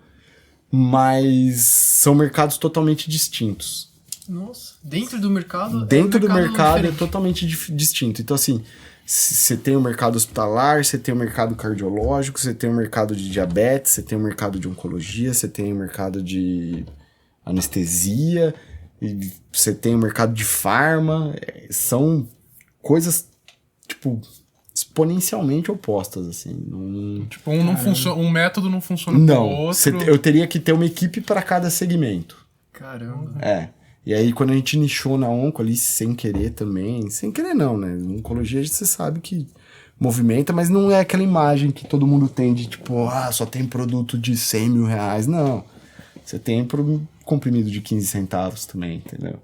Speaker 4: mas são mercados totalmente distintos.
Speaker 1: Nossa, dentro do mercado
Speaker 4: Dentro do mercado é
Speaker 1: diferente.
Speaker 4: totalmente distinto. Então, assim, você tem o mercado hospitalar, você tem o mercado cardiológico, você tem o mercado de diabetes, você tem o mercado de oncologia, você tem o mercado de anestesia, e você tem o mercado de farma. São coisas, tipo, exponencialmente opostas, assim.
Speaker 2: Tipo, não funciona, um método não funciona com o
Speaker 4: Não,
Speaker 2: outro.
Speaker 4: eu teria que ter uma equipe para cada segmento.
Speaker 1: Caramba.
Speaker 4: E aí, quando a gente nichou na onco ali, sem querer também... Sem querer não, né? Oncologia, você sabe que movimenta, mas não é aquela imagem que todo mundo tem de, tipo, só tem produto de 100 mil reais. Não. Você tem pro comprimido de 15 centavos também, entendeu?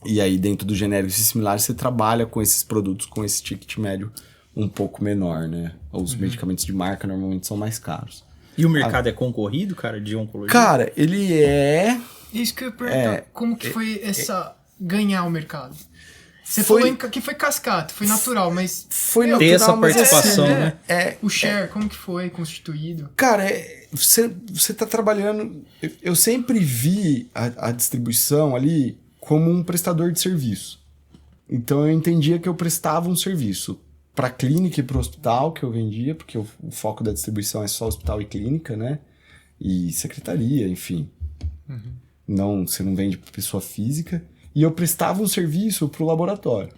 Speaker 4: E aí, dentro do genérico e similares, você trabalha com esses produtos com esse ticket médio um pouco menor, né? Os medicamentos de marca normalmente são mais caros.
Speaker 3: E o mercado é concorrido, cara, de oncologia?
Speaker 4: Cara, ele é...
Speaker 1: Isso que eu ia perguntar. Como que foi ganhar o mercado? Você
Speaker 4: Foi-
Speaker 1: falou que foi cascata, foi natural, mas...
Speaker 4: Foi
Speaker 3: Ter
Speaker 4: natural,
Speaker 3: essa
Speaker 4: mas
Speaker 3: participação,
Speaker 4: assim,
Speaker 3: né?
Speaker 1: O share, como que foi constituído?
Speaker 4: Cara, você tá trabalhando... Eu sempre vi a distribuição ali como um prestador de serviço. Então eu entendia que eu prestava um serviço para clínica e para hospital que eu vendia, porque o foco da distribuição é só hospital e clínica, né? E secretaria, enfim. Não, você não vende para pessoa física. E eu prestava um serviço para o laboratório.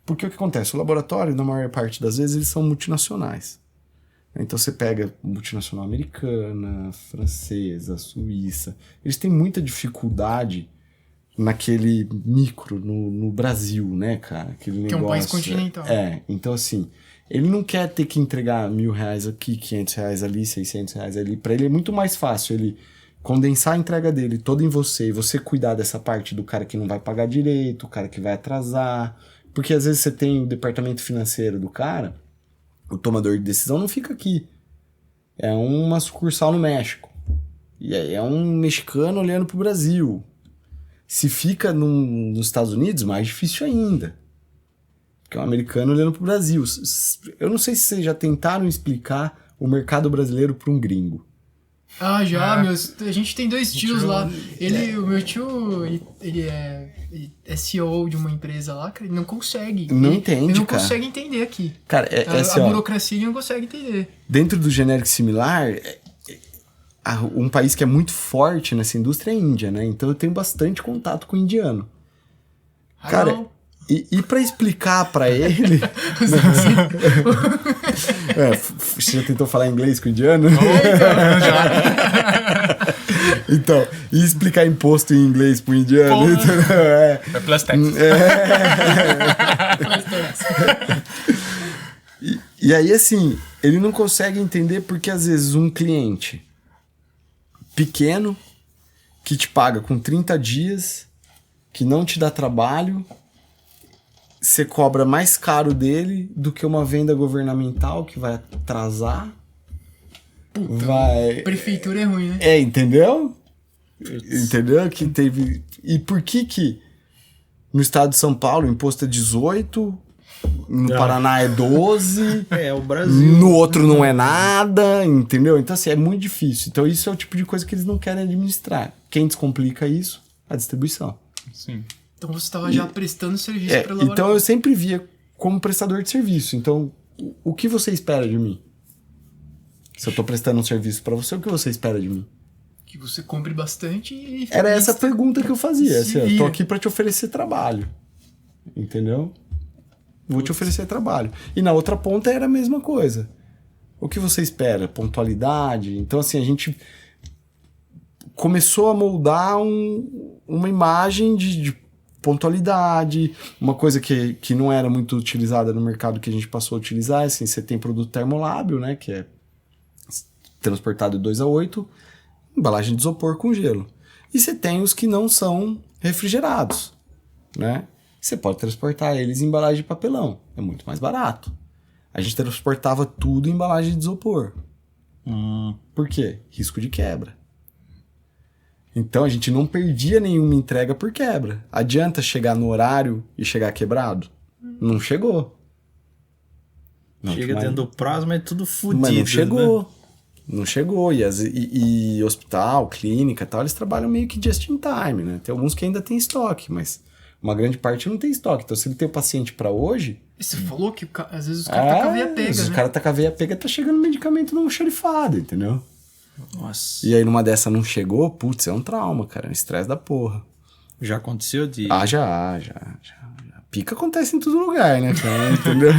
Speaker 4: Porque o que acontece? O laboratório, na maior parte das vezes, eles são multinacionais. Então você pega multinacional americana, francesa, suíça. Eles têm muita dificuldade naquele micro, no Brasil, né, cara? Aquele negócio.
Speaker 1: Que é um país continental.
Speaker 4: Então assim, ele não quer ter que entregar R$1.000 aqui, R$500 ali, R$600 ali. Pra ele é muito mais fácil ele condensar a entrega dele toda em você e você cuidar dessa parte do cara que não vai pagar direito, o cara que vai atrasar. Porque às vezes você tem o departamento financeiro do cara, o tomador de decisão não fica aqui. É uma sucursal no México. E aí é um mexicano olhando pro Brasil. Se fica nos Estados Unidos, mais difícil ainda. Porque é um americano olhando pro Brasil. Eu não sei se vocês já tentaram explicar o mercado brasileiro para um gringo.
Speaker 1: Ah, já, a gente tem dois tios lá. O meu tio, ele é CEO de uma empresa lá, cara, ele não consegue.
Speaker 4: Não
Speaker 1: ele
Speaker 4: entende,
Speaker 1: não
Speaker 4: cara.
Speaker 1: consegue entender aqui.
Speaker 4: Cara, assim,
Speaker 1: a
Speaker 4: ó,
Speaker 1: burocracia ele não consegue entender.
Speaker 4: dentro do genérico similar, um país que é muito forte nessa indústria é a Índia, né? Então eu tenho bastante contato com o indiano. Cara,
Speaker 1: Hello.
Speaker 4: e pra explicar pra ele... Você já tentou falar inglês com o indiano? Então, e explicar imposto em inglês pro indiano? Então,
Speaker 2: É plus tax.
Speaker 4: E aí, assim, ele não consegue entender porque, às vezes, um cliente pequeno, que te paga com 30 dias, que não te dá trabalho, você cobra mais caro dele do que uma venda governamental que vai atrasar. Vai...
Speaker 1: Prefeitura é ruim, né?
Speaker 4: Entendeu? Entendeu? Que teve... E por que no estado de São Paulo o imposto é 18, no Paraná é 12...
Speaker 3: É o Brasil.
Speaker 4: No outro não é nada, entendeu? Então, assim, é muito difícil. Então, isso é o tipo de coisa que eles não querem administrar. Quem descomplica isso? A distribuição.
Speaker 2: Sim.
Speaker 1: Então você estava já prestando serviço para o
Speaker 4: Então,
Speaker 1: laboratório.
Speaker 4: eu sempre via como prestador de serviço. Então, o que você espera de mim? Se eu tô prestando um serviço pra você, o que você espera de mim?
Speaker 1: Que você compre bastante e...
Speaker 4: Era essa a pergunta que eu fazia. Assim, eu tô
Speaker 1: Sim.
Speaker 4: aqui pra te oferecer trabalho. Entendeu? Vou te oferecer trabalho. E na outra ponta era a mesma coisa. O que você espera? Pontualidade. Então, assim, a gente começou a moldar uma imagem de pontualidade, uma coisa que não era muito utilizada no mercado que a gente passou a utilizar. Assim, você tem produto termolábil, né? Que é transportado de 2 a 8, embalagem de isopor com gelo. E você tem os que não são refrigerados, né? Você pode transportar eles em embalagem de papelão. É muito mais barato. A gente transportava tudo em embalagem de isopor. Por quê? Risco de quebra. Então a gente não perdia nenhuma entrega por quebra. Adianta chegar no horário e chegar quebrado? Não chegou.
Speaker 3: Chega dentro do prazo, mas é tudo fudido.
Speaker 4: Mas não chegou.
Speaker 3: Né?
Speaker 4: Não chegou. E hospital, clínica e tal, eles trabalham meio que just in time, né? Tem alguns que ainda tem estoque, mas uma grande parte não tem estoque. Então, se ele tem o paciente pra hoje...
Speaker 1: Você falou que às vezes os caras tá com a veia pega,
Speaker 4: os
Speaker 1: né?
Speaker 4: caras tá com a veia pega, tá chegando medicamento não xerifado, entendeu?
Speaker 3: Nossa.
Speaker 4: E aí, numa dessa não chegou, putz, é um trauma, cara. É um estresse da porra.
Speaker 3: Já aconteceu de...
Speaker 4: Já. Pica acontece em todo lugar, né, cara? Entendeu?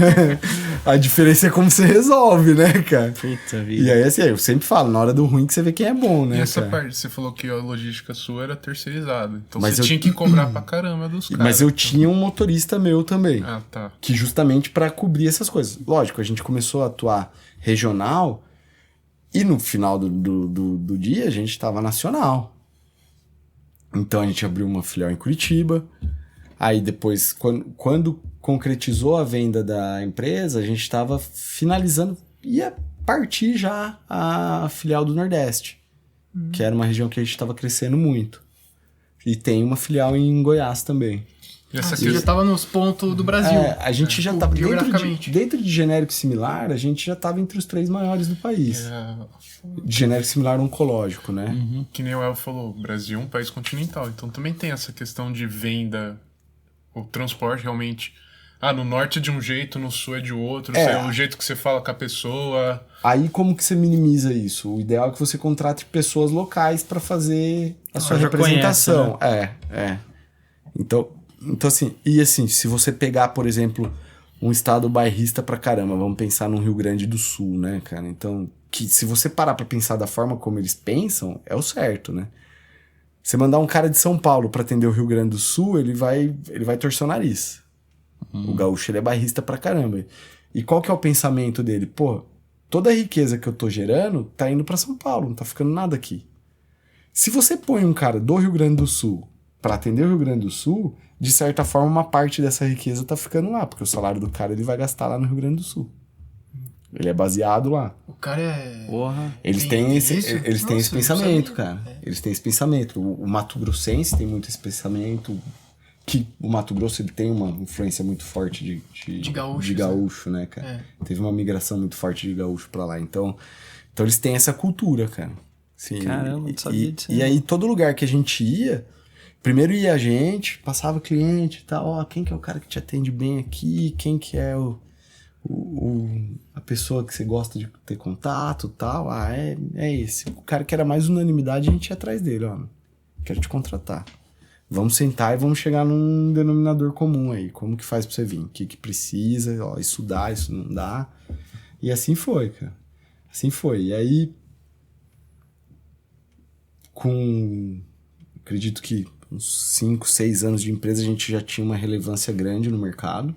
Speaker 4: A diferença é como você resolve, né, cara?
Speaker 3: Puta vida.
Speaker 4: E aí, assim, eu sempre falo, na hora do ruim que você vê quem é bom, né,
Speaker 2: E essa
Speaker 4: cara?
Speaker 2: parte, você falou que a logística sua era terceirizada. Então
Speaker 4: Mas
Speaker 2: você
Speaker 4: eu-
Speaker 2: tinha que cobrar pra caramba dos caras.
Speaker 4: Mas eu tinha um motorista meu também,
Speaker 2: Ah, tá.
Speaker 4: que justamente pra cobrir essas coisas. Lógico, a gente começou a atuar regional E no final do dia, a gente tava nacional. Então a gente abriu uma filial em Curitiba. Aí depois, quando concretizou a venda da empresa, a gente estava finalizando, ia partir já a filial do Nordeste, que era uma região que a gente estava crescendo muito. E tem uma filial em Goiás também.
Speaker 2: E essa
Speaker 1: Você já tava nos pontos do Brasil.
Speaker 4: A gente já estava
Speaker 1: geograficamente.
Speaker 4: dentro de genérico similar, a gente já estava entre os 3 maiores do país. De genérico similar oncológico, né?
Speaker 2: Que nem o El falou, o Brasil é um país continental, então também tem essa questão de venda, o transporte realmente. No norte é de um jeito, no sul é de outro, o jeito que você fala com a pessoa.
Speaker 4: Aí como que você minimiza isso? O ideal é que você contrate pessoas locais para fazer a sua
Speaker 3: já
Speaker 4: representação.
Speaker 3: conhece,
Speaker 4: né? Então assim, se você pegar, por exemplo, um estado bairrista pra caramba, vamos pensar no Rio Grande do Sul, né, cara? Então, que se você parar pra pensar da forma como eles pensam, é o certo, né? Você mandar um cara de São Paulo pra atender o Rio Grande do Sul, ele vai torcer o nariz. O gaúcho, ele é bairrista pra caramba. E qual que é o pensamento dele? Pô, toda a riqueza que eu tô gerando tá indo pra São Paulo, não tá ficando nada aqui. Se você põe um cara do Rio Grande do Sul pra atender o Rio Grande do Sul, de certa forma uma parte dessa riqueza tá ficando lá, porque o salário do cara ele vai gastar lá no Rio Grande do Sul. Ele é baseado lá.
Speaker 1: O cara é...
Speaker 3: Porra.
Speaker 4: Eles têm esse pensamento, cara. Eles têm esse pensamento. O Mato Grossense tem muito esse pensamento. Que o Mato Grosso ele tem uma influência muito forte de gaúcho, né, cara? Teve uma migração muito forte de gaúcho pra lá. Então eles têm essa cultura, cara. Sim,
Speaker 3: caramba, não sabia disso.
Speaker 4: E aí, todo lugar que a gente ia, primeiro ia a gente, passava cliente e tal, quem que é o cara que te atende bem aqui, quem que é a pessoa que você gosta de ter contato e tal, é esse. O cara que era mais unanimidade, a gente ia atrás dele, quero te contratar. Vamos sentar e vamos chegar num denominador comum aí. Como que faz pra você vir? O que precisa? Isso dá, isso não dá. E assim foi, cara. Assim foi. E aí, acredito que uns 5, 6 anos de empresa, a gente já tinha uma relevância grande no mercado.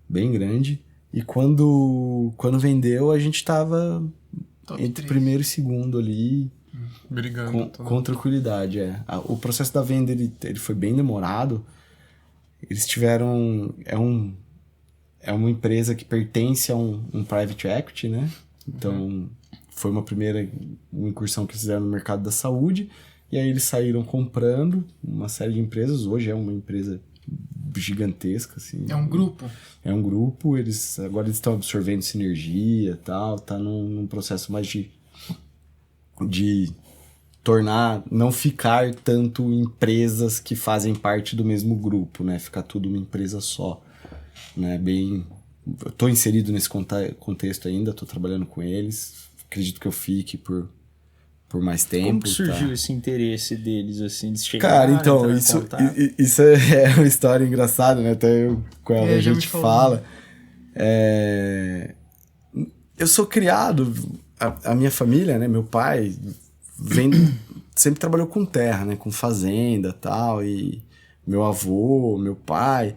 Speaker 4: Bem grande. E quando vendeu, a gente tava entre primeiro e segundo ali.
Speaker 2: Brigando.
Speaker 4: Com tranquilidade, O processo da venda, ele foi bem demorado. Eles tiveram... É uma empresa que pertence a um private equity, né? Então, foi uma incursão que eles fizeram no mercado da saúde. E aí eles saíram comprando uma série de empresas. Hoje é uma empresa gigantesca, assim.
Speaker 1: É um grupo.
Speaker 4: É um grupo. Agora eles estão absorvendo sinergia e tal. Tá num processo mais de não ficar tanto empresas que fazem parte do mesmo grupo, né? Ficar tudo uma empresa só, né? Eu tô inserido nesse contexto ainda, tô trabalhando com eles, acredito que eu fique por mais tempo.
Speaker 3: Como que surgiu esse interesse deles, assim, de chegar?
Speaker 4: Cara, então, isso é uma história engraçada, né? Até com ela a gente fala. Eu sou criado... A minha família, né, meu pai sempre trabalhou com terra, né, com fazenda e tal, e meu avô, meu pai,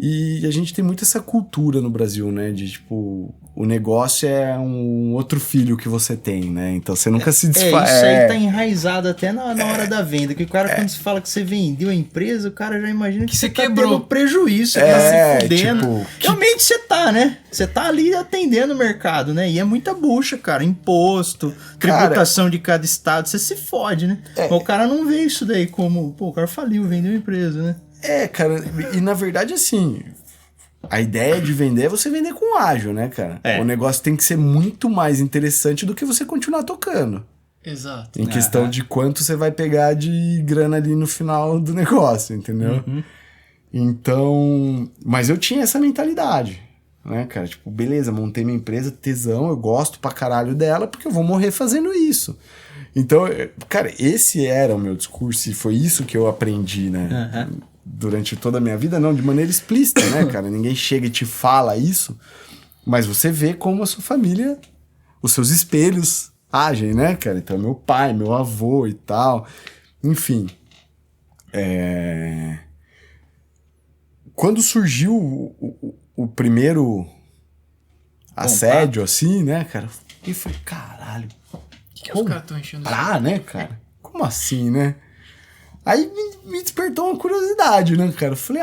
Speaker 4: e a gente tem muito essa cultura no Brasil, né, de tipo, o negócio é um outro filho que você tem, né, então você nunca se desfaz.
Speaker 3: Isso aí tá enraizado até na hora da venda, que o cara quando se fala que você vendeu a empresa, o cara já imagina que você quebrou. Tá tendo prejuízo, você tá se fudendo. Tipo, realmente você tá, né? Você tá ali atendendo o mercado, né? E é muita bucha, cara. Imposto, tributação de cada estado, você se fode, né? Mas o cara não vê isso daí como, o cara faliu, vendeu a empresa, né?
Speaker 4: Cara, e na verdade, assim, a ideia de vender é você vender com ágil, né, cara? O negócio tem que ser muito mais interessante do que você continuar tocando.
Speaker 1: Exato.
Speaker 4: Em questão de quanto você vai pegar de grana ali no final do negócio, entendeu? Então, mas eu tinha essa mentalidade, né, cara? Tipo, beleza, montei minha empresa, tesão, eu gosto pra caralho dela, porque eu vou morrer fazendo isso. Então, cara, esse era o meu discurso e foi isso que eu aprendi, né? Durante toda a minha vida, não de maneira explícita, né, cara? Ninguém chega e te fala isso, mas você vê como a sua família, os seus espelhos agem, né, cara? Então, meu pai, meu avô e tal, enfim. Quando surgiu o primeiro assédio, assim, né, cara? E eu falei, caralho.
Speaker 1: O que os caras estão enchendo?
Speaker 4: Né, cara? Como assim, né? Aí me despertou uma curiosidade, né, cara? Eu falei,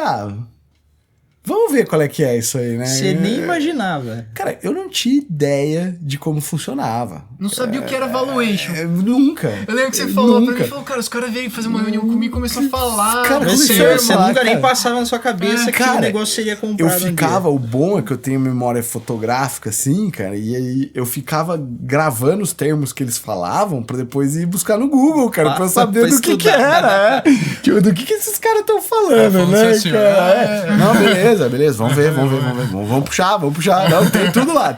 Speaker 4: vamos ver qual é que é isso aí, né?
Speaker 3: Você nem imaginava.
Speaker 4: Cara, eu não tinha ideia de como funcionava.
Speaker 1: Não sabia o que era valuation.
Speaker 4: Nunca.
Speaker 1: Eu lembro que você falou pra mim, cara, os caras veio fazer uma reunião comigo e começou a falar.
Speaker 4: Cara,
Speaker 3: você nunca nem passava na sua cabeça que o negócio seria comprado.
Speaker 4: Eu ficava, o bom é que eu tenho memória fotográfica, assim, cara, e aí eu ficava gravando os termos que eles falavam pra depois ir buscar no Google, cara, pra eu saber do que era. Do que esses caras estão falando, né,
Speaker 2: assim,
Speaker 4: cara? Não, beleza, vamos ver. Vamos puxar. Não, tem tudo lá.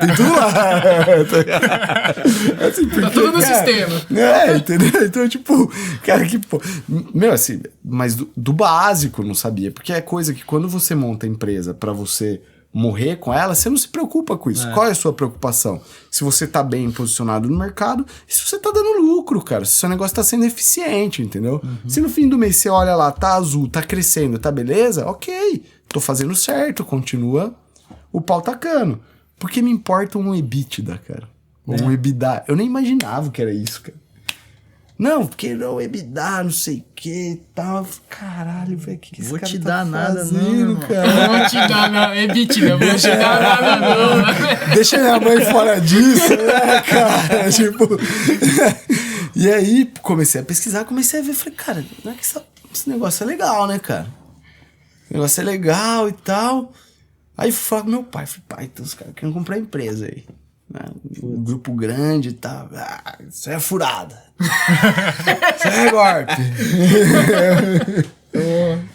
Speaker 4: Assim, porque,
Speaker 1: tá tudo no sistema.
Speaker 4: Entendeu? Então, tipo, cara, que, pô... Meu, assim, mas do básico não sabia. Porque é coisa que quando você monta a empresa pra você morrer com ela, você não se preocupa com isso. Qual é a sua preocupação? Se você tá bem posicionado no mercado e se você tá dando lucro, cara. Se o seu negócio tá sendo eficiente, entendeu? Se no fim do mês você olha lá, tá azul, tá crescendo, tá beleza? Ok, tô fazendo certo, continua o pau tacando. Porque me importa um EBITDA, cara. Ou um EBITDA. Eu nem imaginava que era isso, cara. Não, porque não, EBITDA, não sei o que e tal. Caralho, velho, o que esse
Speaker 3: vou
Speaker 4: cara
Speaker 3: te
Speaker 4: tá
Speaker 3: dar nada,
Speaker 4: fazendo,
Speaker 3: não,
Speaker 4: cara?
Speaker 1: Vou te dar nada, EBITDA, vou te dar nada, não.
Speaker 4: Deixa minha mãe fora disso, né, cara? Tipo... E aí, comecei a pesquisar, comecei a ver. Falei, cara, não é que esse negócio é legal, né, cara? O negócio é legal e tal. Aí fui falar com meu pai. Falei, pai, então os caras querem comprar empresa aí. Um grupo grande e tal. Isso é furada. Isso é golpe.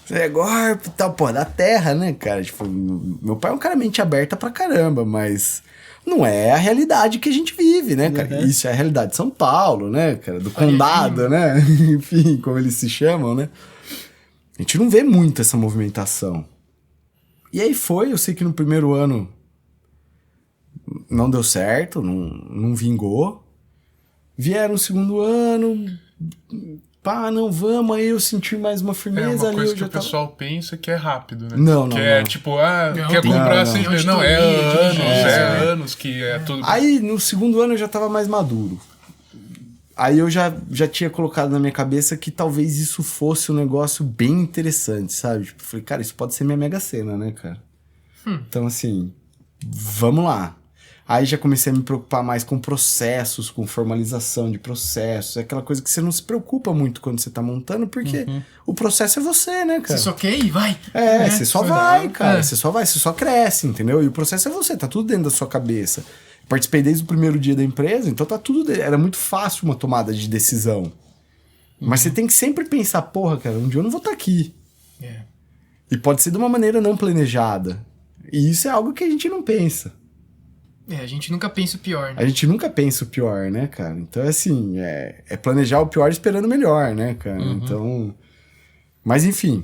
Speaker 4: Isso é golpe e tal. Pô, da terra, né, cara? Tipo, meu pai é um cara mente aberta pra caramba, mas não é a realidade que a gente vive, né, cara? Isso é a realidade de São Paulo, né, cara? Do condado, né? Enfim, como eles se chamam, né? A gente não vê muito essa movimentação. E aí eu sei que no primeiro ano não deu certo, não vingou. Vieram no segundo ano, não vamos, aí eu senti mais uma firmeza ali.
Speaker 2: Uma coisa que o pessoal pensa que é rápido, né?
Speaker 4: Não.
Speaker 2: É tipo, quer comprar sem ver. Não, é anos que é tudo.
Speaker 4: Aí no segundo ano eu já tava mais maduro. Aí eu já tinha colocado na minha cabeça que talvez isso fosse um negócio bem interessante, sabe? Tipo, falei, cara, isso pode ser minha Mega Sena, né, cara? Então, assim, vamos lá. Aí já comecei a me preocupar mais com processos, com formalização de processos. É aquela coisa que você não se preocupa muito quando você tá montando, porque o processo é você, né, cara?
Speaker 1: Você só quer ir, vai.
Speaker 4: Você só vai, cara. Você só vai, você só cresce, entendeu? E o processo é você, tá tudo dentro da sua cabeça. Participei desde o primeiro dia da empresa, então tá tudo... Era muito fácil uma tomada de decisão. Mas você tem que sempre pensar, porra, cara, um dia eu não vou estar aqui. E pode ser de uma maneira não planejada. E isso é algo que a gente não pensa.
Speaker 1: A gente nunca pensa o pior, né?
Speaker 4: A gente nunca pensa o pior, né, cara? Então, assim, é planejar o pior esperando o melhor, né, cara? Então... Mas, enfim...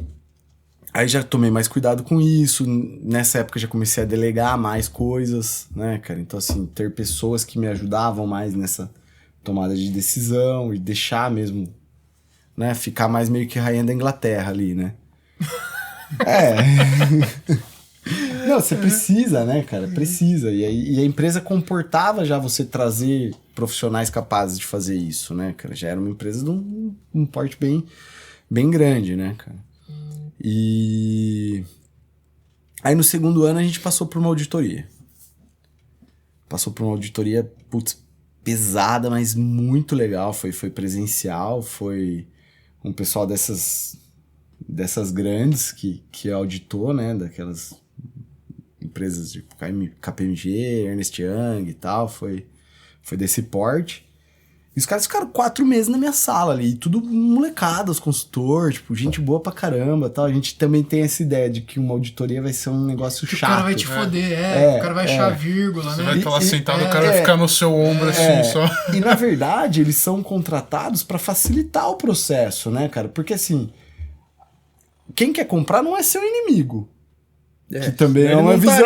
Speaker 4: Aí já tomei mais cuidado com isso. Nessa época já comecei a delegar mais coisas, né, cara? Então, assim, ter pessoas que me ajudavam mais nessa tomada de decisão e deixar mesmo, né? Ficar mais meio que rainha da Inglaterra ali, né? Não, você precisa, né, cara? Precisa. E a empresa comportava já você trazer profissionais capazes de fazer isso, né, cara? Já era uma empresa de um porte bem grande, né, cara? E aí no segundo ano a gente passou por uma auditoria. Putz, pesada, mas muito legal. Foi presencial, foi um pessoal dessas grandes que auditou, né? Daquelas empresas de KPMG, Ernst Young e tal. Foi desse porte. E os caras ficaram 4 meses na minha sala ali, tudo molecada, os consultores, tipo, gente boa pra caramba, tal. A gente também tem essa ideia de que uma auditoria vai ser um negócio chato.
Speaker 1: O cara vai te foder, o cara vai achar vírgula,
Speaker 2: Você
Speaker 1: né?
Speaker 2: vai estar lá sentado, o cara vai ficar no seu ombro assim, só.
Speaker 4: E na verdade, eles são contratados pra facilitar o processo, né, cara? Porque assim, quem quer comprar não é seu inimigo. Que também é uma visão.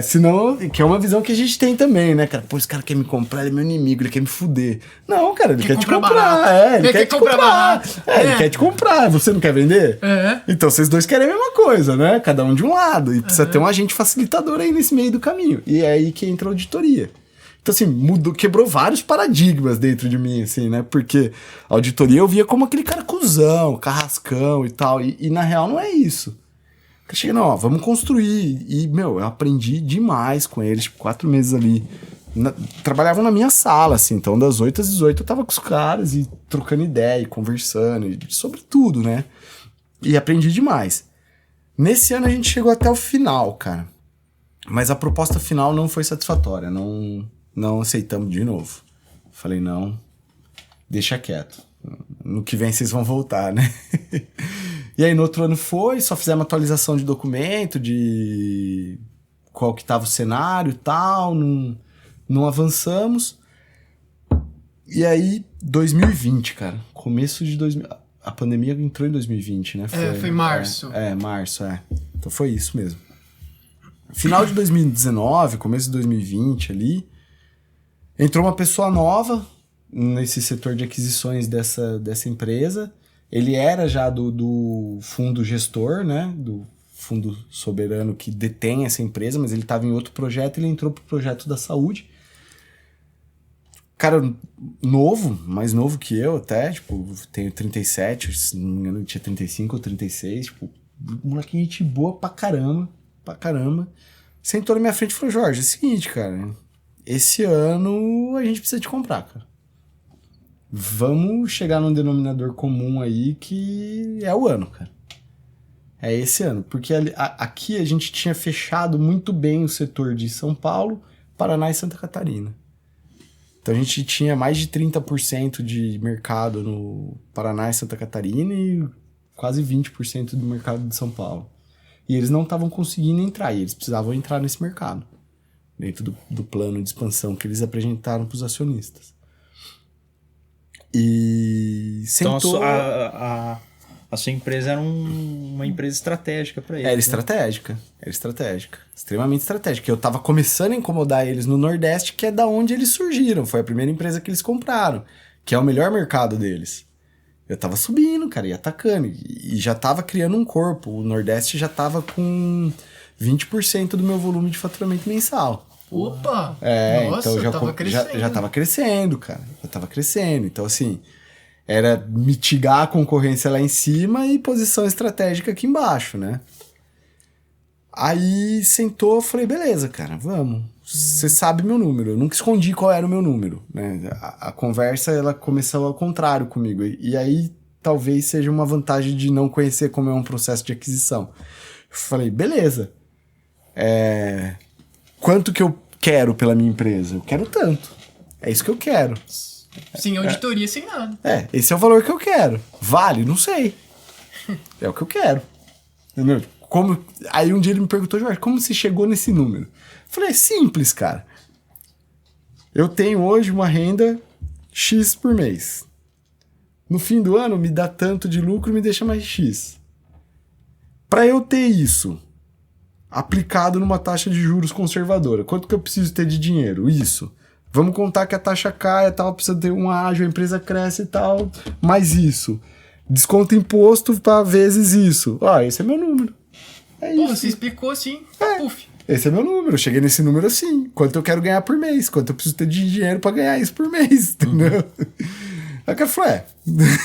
Speaker 4: Senão, que é uma visão que a gente tem também, né, cara? Pô, esse cara quer me comprar, ele é meu inimigo, ele quer me fuder. Não, cara, ele quer te comprar. Ele quer te comprar. Ele quer te comprar. Você não quer vender? Então vocês dois querem a mesma coisa, né? Cada um de um lado. E precisa ter um agente facilitador aí nesse meio do caminho. E é aí que entra a auditoria. Então, assim, quebrou vários paradigmas dentro de mim, assim, né? Porque a auditoria eu via como aquele cara cuzão, carrascão e tal. E na real não é isso. Eu cheguei, não, ó, vamos construir. E, meu, eu aprendi demais com eles, tipo, 4 meses ali. Trabalhavam na minha sala, assim. Então, das 8 às 18 eu tava com os caras e trocando ideia, e conversando, e sobre tudo, né? E aprendi demais. Nesse ano a gente chegou até o final, cara. Mas a proposta final não foi satisfatória, não aceitamos de novo. Falei, não, deixa quieto. No que vem vocês vão voltar, né? E aí no outro ano só fizemos atualização de documento, de qual que tava o cenário e tal, não avançamos. E aí, 2020, cara, começo de 2000... A pandemia entrou em 2020, né?
Speaker 1: Foi março.
Speaker 4: Março. Então foi isso mesmo. Final de 2019, começo de 2020 ali, entrou uma pessoa nova nesse setor de aquisições dessa empresa. Ele era já do fundo gestor, né? Do fundo soberano que detém essa empresa, mas ele estava em outro projeto, ele entrou pro projeto da saúde. Cara novo, mais novo que eu até, tipo, tenho 37, se não me engano, tinha 35 ou 36, tipo, molequinho gente boa pra caramba. Sentou na minha frente e falou, Jorge, é o seguinte, cara, esse ano a gente precisa te comprar, cara. Vamos chegar num denominador comum aí que é o ano, cara. É esse ano, porque aqui a gente tinha fechado muito bem o setor de São Paulo, Paraná e Santa Catarina. Então a gente tinha mais de 30% de mercado no Paraná e Santa Catarina e quase 20% do mercado de São Paulo. E eles não estavam conseguindo entrar, e eles precisavam entrar nesse mercado, dentro do plano de expansão que eles apresentaram para os acionistas. E sentou...
Speaker 3: Então a sua empresa era uma empresa estratégica para eles.
Speaker 4: Era estratégica, extremamente estratégica. Eu tava começando a incomodar eles no Nordeste, que é da onde eles surgiram, foi a primeira empresa que eles compraram, que é o melhor mercado deles. Eu tava subindo, cara, e atacando, e já tava criando um corpo. O Nordeste já tava com 20% do meu volume de faturamento mensal.
Speaker 1: Opa!
Speaker 4: Nossa, então já tava crescendo, cara. Já tava crescendo. Então, assim, era mitigar a concorrência lá em cima e posição estratégica aqui embaixo, né? Aí sentou, eu falei, beleza, cara, vamos. Você sabe meu número. Eu nunca escondi qual era o meu número, né? A conversa, ela começou ao contrário comigo. E aí, talvez seja uma vantagem de não conhecer como é um processo de aquisição. Eu falei, beleza. Quanto que eu quero pela minha empresa? Eu quero tanto. É isso que eu quero.
Speaker 1: Sem auditoria, sem nada.
Speaker 4: Esse é o valor que eu quero. Vale? Não sei. É o que eu quero. Entendeu? Aí um dia ele me perguntou, Jorge, como você chegou nesse número? Eu falei, é simples, cara. Eu tenho hoje uma renda X por mês. No fim do ano, me dá tanto de lucro e me deixa mais X. Para eu ter isso aplicado numa taxa de juros conservadora, quanto que eu preciso ter de dinheiro? Isso. Vamos contar que a taxa cai e tal, precisa ter um ágio, a empresa cresce e tal, mais isso. Desconta imposto para vezes isso. Esse é meu número. É isso.
Speaker 1: Você explicou assim, puf.
Speaker 4: Esse é meu número, eu cheguei nesse número assim. Quanto eu quero ganhar por mês, quanto eu preciso ter de dinheiro pra ganhar isso por mês, entendeu? Aí o cara falou,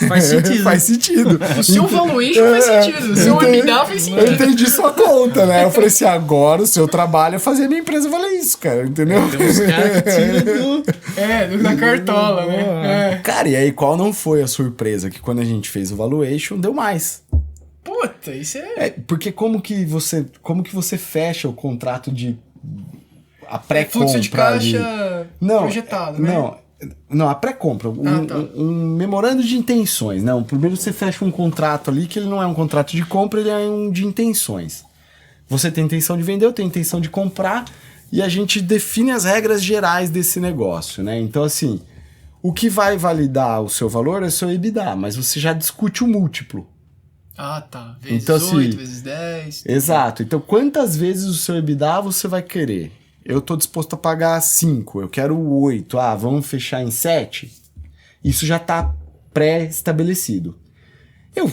Speaker 3: faz sentido.
Speaker 4: Faz sentido.
Speaker 1: O seu valuation faz sentido, o seu EBITDA faz sentido.
Speaker 4: Eu entendi sua conta, né? Eu falei assim, agora o seu trabalho é fazer a minha empresa valer isso, cara, entendeu?
Speaker 3: Tem uns caras que tiram
Speaker 1: da cartola, né?
Speaker 4: Cara, e aí qual não foi a surpresa? Que quando a gente fez o valuation, deu mais.
Speaker 1: Puta, isso é...
Speaker 4: Porque como que você fecha o contrato de a pré-compra
Speaker 1: fluxo de caixa projetado, né?
Speaker 4: Não, a pré-compra, um memorando de intenções, né? Primeiro você fecha um contrato ali que ele não é um contrato de compra, ele é um de intenções. Você tem intenção de vender, eu tenho intenção de comprar e a gente define as regras gerais desse negócio, né? Então, assim, o que vai validar o seu valor é o seu EBITDA, mas você já discute o múltiplo.
Speaker 1: Tá. Vezes
Speaker 4: então,
Speaker 1: 8,
Speaker 4: assim,
Speaker 1: vezes 10.
Speaker 4: Exato. Então, quantas vezes o seu EBITDA você vai querer? Eu tô disposto a pagar 5, eu quero 8. Vamos fechar em 7? Isso já tá pré-estabelecido. Eu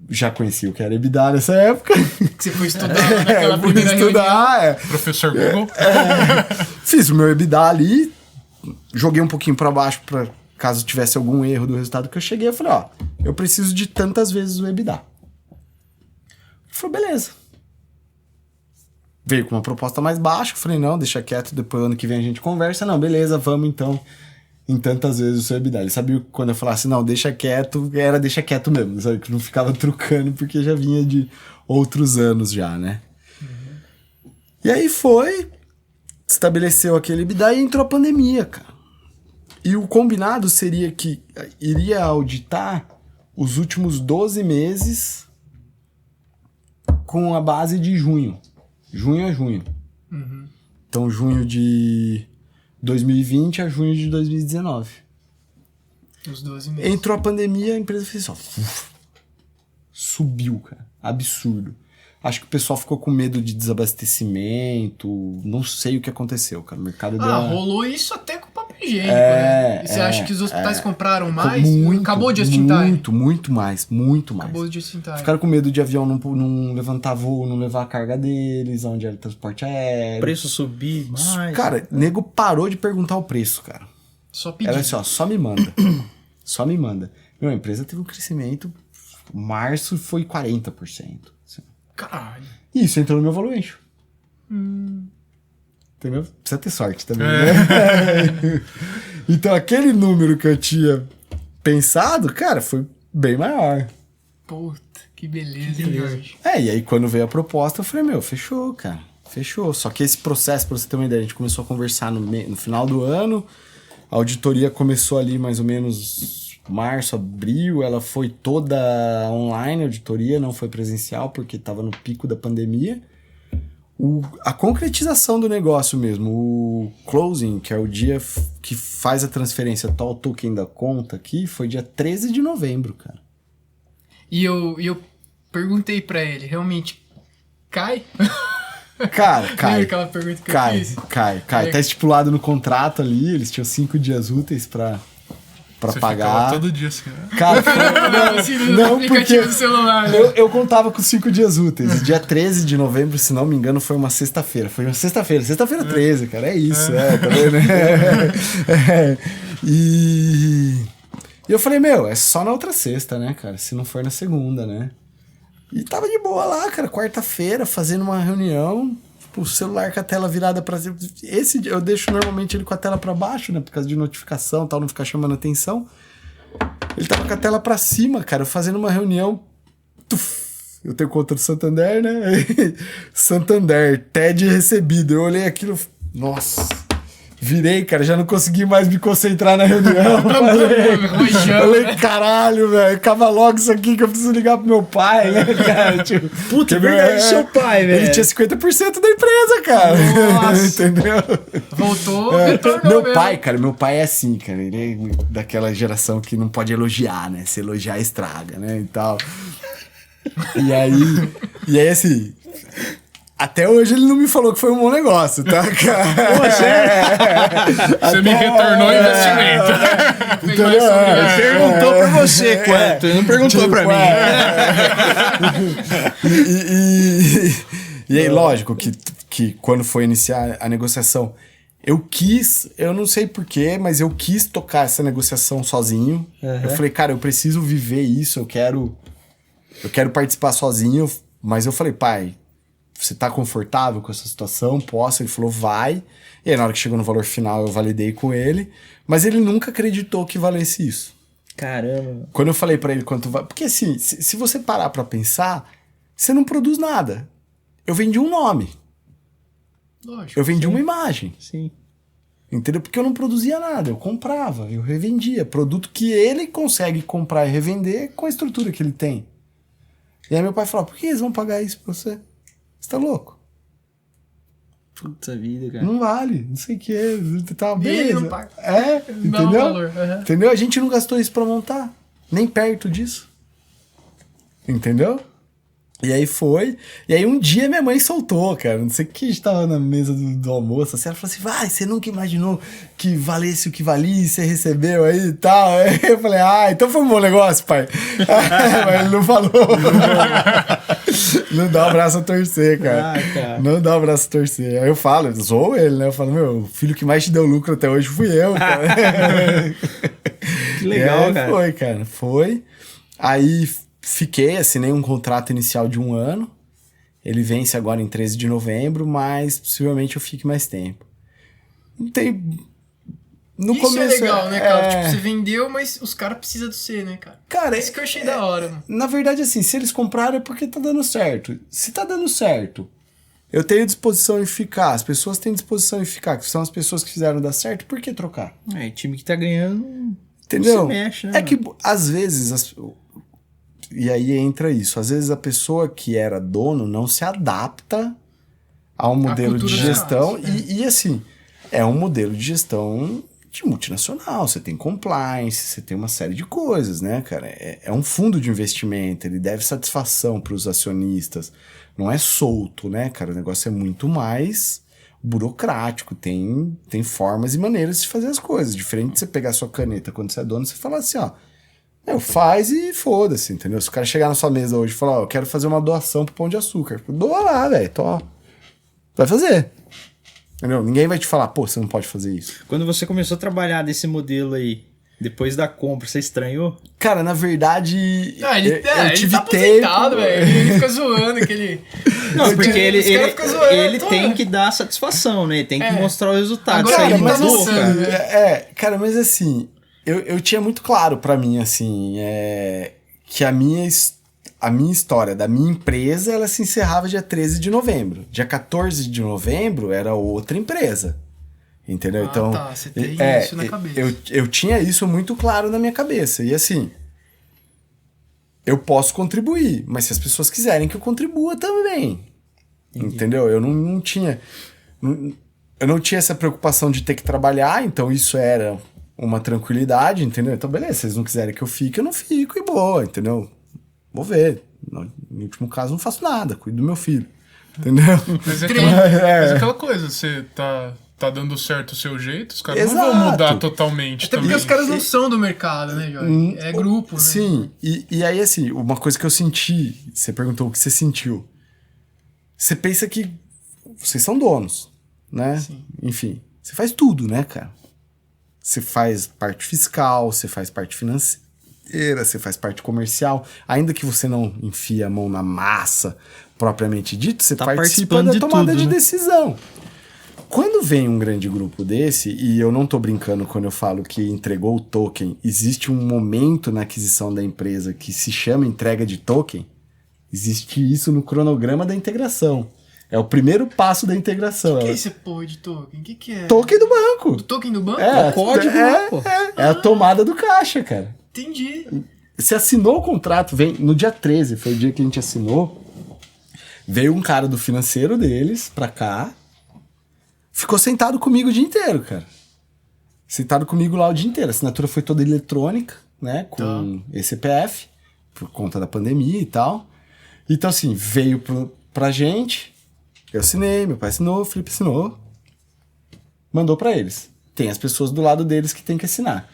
Speaker 4: já conheci o que era EBITDA nessa época.
Speaker 1: Que você foi estudar naquela primeira reunião.
Speaker 2: Professor Google.
Speaker 4: Fiz o meu EBITDA ali, joguei um pouquinho pra baixo pra caso tivesse algum erro do resultado que eu cheguei. Eu falei, ó, eu preciso de tantas vezes o EBITDA. Ele falou, beleza. Veio com uma proposta mais baixa. Eu falei, não, deixa quieto, depois ano que vem a gente conversa. Não, beleza, vamos então em tantas vezes o seu EBITDA. Ele sabia que quando eu falasse, não, deixa quieto, era deixa quieto mesmo, sabe? Que não ficava trucando, porque já vinha de outros anos já, né? E aí foi, estabeleceu aquele EBITDA e entrou a pandemia, cara. E o combinado seria que iria auditar os últimos 12 meses com a base de junho. Junho a junho. Então, junho de 2020 a junho de 2019.
Speaker 1: Os 12 meses.
Speaker 4: Entrou a pandemia, a empresa fez só... Subiu, cara. Absurdo. Acho que o pessoal ficou com medo de desabastecimento. Não sei o que aconteceu, cara. O mercado deu
Speaker 1: rolou isso até com papel higiênico, né? E você acha que os hospitais compraram mais? Acabou de extintar.
Speaker 4: Muito mais.
Speaker 1: Acabou de extintar.
Speaker 4: Ficaram com medo de avião não levantar voo, não levar a carga deles, onde era transporte aéreo.
Speaker 3: Preço subir mais.
Speaker 4: Cara, nego parou de perguntar o preço, cara.
Speaker 1: Só pedir.
Speaker 4: Era assim, ó, só me manda. Só me manda. Meu, a empresa teve um crescimento... Março foi 40%. Assim.
Speaker 1: Caralho.
Speaker 4: E isso entrou no meu valuation. Entendeu? Precisa ter sorte também, né? Então, aquele número que eu tinha pensado, cara, foi bem maior.
Speaker 1: Puta, que beleza, hein, Jorge?
Speaker 4: E aí quando veio a proposta, eu falei, meu, fechou, cara. Fechou. Só que esse processo, pra você ter uma ideia, a gente começou a conversar no final do ano, a auditoria começou ali mais ou menos... março, abril, ela foi toda online, a auditoria, não foi presencial, porque estava no pico da pandemia. A concretização do negócio mesmo, o closing, que é o dia que faz a transferência tal token da conta aqui, foi dia 13 de novembro, cara.
Speaker 1: E eu perguntei pra ele, realmente, cai?
Speaker 4: Cara, cai.
Speaker 1: Lembra aquela pergunta que eu fiz?
Speaker 4: Cai. Tá estipulado no contrato ali, eles tinham 5 dias úteis pra
Speaker 2: Você
Speaker 4: pagar.
Speaker 2: ficava todo dia assim, né?
Speaker 4: Cara, não, porque
Speaker 1: do celular, né?
Speaker 4: eu contava com 5 dias úteis. Dia 13 de novembro, se não me engano, foi uma sexta-feira. Foi uma sexta-feira 13, cara. É isso, tá vendo? E eu falei, meu, é só na outra sexta, né, cara? Se não for na segunda, né? E tava de boa lá, cara, quarta-feira, fazendo uma reunião. O celular com a tela virada pra cima. Esse eu deixo normalmente ele com a tela pra baixo, né? Por causa de notificação e tal, não ficar chamando atenção. Ele tava com a tela pra cima, cara, fazendo uma reunião. Eu tenho conta do Santander, né? Santander, TED recebido. Eu olhei aquilo. Nossa. Virei, cara, já não consegui mais me concentrar na reunião. falei, caralho, velho, acaba logo isso aqui que eu preciso ligar pro meu pai, né, cara? Tipo,
Speaker 3: puta, é verdade, seu pai, velho.
Speaker 4: Ele tinha 50% da empresa, cara.
Speaker 1: Nossa.
Speaker 4: Entendeu?
Speaker 1: Voltou, retornou
Speaker 4: Meu
Speaker 1: mesmo.
Speaker 4: pai, cara, meu pai é assim, cara. Ele é daquela geração que não pode elogiar, né? Se elogiar, estraga, né? E tal. E aí, assim... Até hoje ele não me falou que foi um bom negócio, tá, cara?
Speaker 2: Você me retornou o investimento.
Speaker 4: Entendeu?
Speaker 3: Ele perguntou pra você quanto, ele não perguntou pra mim.
Speaker 4: E aí, lógico, que quando foi iniciar a negociação, eu não sei porquê, mas eu quis tocar essa negociação sozinho. Eu falei, cara, eu preciso viver isso, eu quero participar sozinho, mas eu falei, pai... Você tá confortável com essa situação? Posso? Ele falou, vai. E aí, na hora que chegou no valor final, eu validei com ele. Mas ele nunca acreditou que valesse isso.
Speaker 3: Caramba.
Speaker 4: Quando eu falei pra ele quanto vai... Porque assim, se você parar pra pensar, você não produz nada. Eu vendi um nome.
Speaker 1: Lógico.
Speaker 4: Eu vendi uma imagem.
Speaker 3: Sim.
Speaker 4: Entendeu? Porque eu não produzia nada. Eu comprava, eu revendia. Produto que ele consegue comprar e revender com a estrutura que ele tem. E aí meu pai falou, por que eles vão pagar isso pra você? Você tá louco?
Speaker 3: Puta vida, cara.
Speaker 4: Não vale, não sei o que. Tá,
Speaker 1: E ele
Speaker 4: beleza.
Speaker 1: não paga.
Speaker 4: Entendeu?
Speaker 1: Não, valor.
Speaker 4: Entendeu? A gente não gastou isso pra montar. Nem perto disso. Entendeu? E aí foi. E aí um dia minha mãe soltou, cara. Não sei o que a gente tava na mesa do almoço. Assim, ela falou assim: vai, você nunca imaginou que valesse o que valia, você recebeu aí e tal. Aí eu falei: então foi um bom negócio, pai. Mas ele não falou. Não dá o braço a torcer, cara.
Speaker 3: Cara.
Speaker 4: Não dá o braço a torcer. Aí eu falo, zoou ele, né? Eu falo: meu, o filho que mais te deu lucro até hoje fui eu, cara.
Speaker 3: Que legal, cara.
Speaker 4: Foi, cara. Foi. Aí fiquei, assinei um contrato inicial de 1 ano. Ele vence agora em 13 de novembro, mas possivelmente eu fique mais tempo. Não tem... No
Speaker 1: Isso
Speaker 4: começo,
Speaker 1: é legal, né, cara? Tipo, você vendeu, mas os caras precisam de você, né, cara?
Speaker 4: Cara,
Speaker 1: isso que eu achei da hora, mano.
Speaker 4: Na verdade, assim, se eles compraram é porque tá dando certo. Se tá dando certo, eu tenho disposição em ficar. As pessoas têm disposição em ficar, que são as pessoas que fizeram dar certo, por que trocar?
Speaker 3: Time que tá ganhando...
Speaker 4: Entendeu?
Speaker 3: Não se mexe, né?
Speaker 4: É que, às vezes... E aí entra isso. Às vezes a pessoa que era dono não se adapta ao modelo de gestão. E assim, é um modelo de gestão de multinacional. Você tem compliance, você tem uma série de coisas, né, cara? É um fundo de investimento, ele deve satisfação para os acionistas. Não é solto, né, cara? O negócio é muito mais burocrático. Tem formas e maneiras de fazer as coisas. Diferente de você pegar sua caneta quando você é dono, você fala assim, ó, faz e foda-se, entendeu? Se o cara chegar na sua mesa hoje e falar, eu quero fazer uma doação pro Pão de Açúcar. Doa lá, velho, vai fazer. Entendeu? Ninguém vai te falar, pô, você não pode fazer isso.
Speaker 3: Quando você começou a trabalhar desse modelo aí, depois da compra, você estranhou?
Speaker 4: Cara, na verdade,
Speaker 1: ele
Speaker 4: tive
Speaker 1: tá aposentado, velho. Ele fica zoando aquele...
Speaker 3: Não, porque ele
Speaker 1: zoando,
Speaker 3: tem que dar satisfação, né? Ele tem que mostrar o resultado.
Speaker 1: Agora,
Speaker 3: isso aí
Speaker 4: mas
Speaker 3: mudou,
Speaker 4: cara, mas assim... Eu tinha muito claro pra mim, assim, que a minha história da minha empresa, ela se encerrava dia 13 de novembro. Dia 14 de novembro era outra empresa. Entendeu? Então,
Speaker 1: tá, você tem isso na cabeça.
Speaker 4: Eu tinha isso muito claro na minha cabeça. E assim, eu posso contribuir, mas se as pessoas quiserem que eu contribua também. Entendi. Entendeu? Eu não tinha... Eu não tinha essa preocupação de ter que trabalhar, então isso era... uma tranquilidade, entendeu? Então, beleza, se eles não quiserem que eu fique, eu não fico e boa, entendeu? Vou ver. No último caso, não faço nada, cuido do meu filho. Entendeu?
Speaker 2: Mas é aquela coisa, você tá dando certo o seu jeito, os caras não vão mudar totalmente.
Speaker 1: Até porque os caras não são do mercado, né, Jorge? É grupo, né?
Speaker 4: Sim, e aí, assim, uma coisa que eu senti, você perguntou o que você sentiu. Você pensa que vocês são donos, né? Sim. Enfim, você faz tudo, né, cara? Você faz parte fiscal, você faz parte financeira, você faz parte comercial. Ainda que você não enfie a mão na massa, propriamente dito, você participa da tomada de decisão. Quando vem um grande grupo desse, e eu não tô brincando quando eu falo que entregou o token, existe um momento na aquisição da empresa que se chama entrega de token. Existe isso no cronograma da integração. É o primeiro passo da integração.
Speaker 1: O que é esse porra de token? O que é?
Speaker 4: Token do banco.
Speaker 1: O token do banco?
Speaker 4: É o código. É a tomada do caixa, cara.
Speaker 1: Entendi.
Speaker 4: Você assinou o contrato, no dia 13, foi o dia que a gente assinou. Veio um cara do financeiro deles pra cá. Ficou sentado comigo o dia inteiro, cara. Sentado comigo lá o dia inteiro. A assinatura foi toda eletrônica, né? Com ECPF, por conta da pandemia e tal. Então, assim, veio pra gente... Eu assinei, meu pai assinou, o Felipe assinou. Mandou pra eles. Tem as pessoas do lado deles que tem que assinar.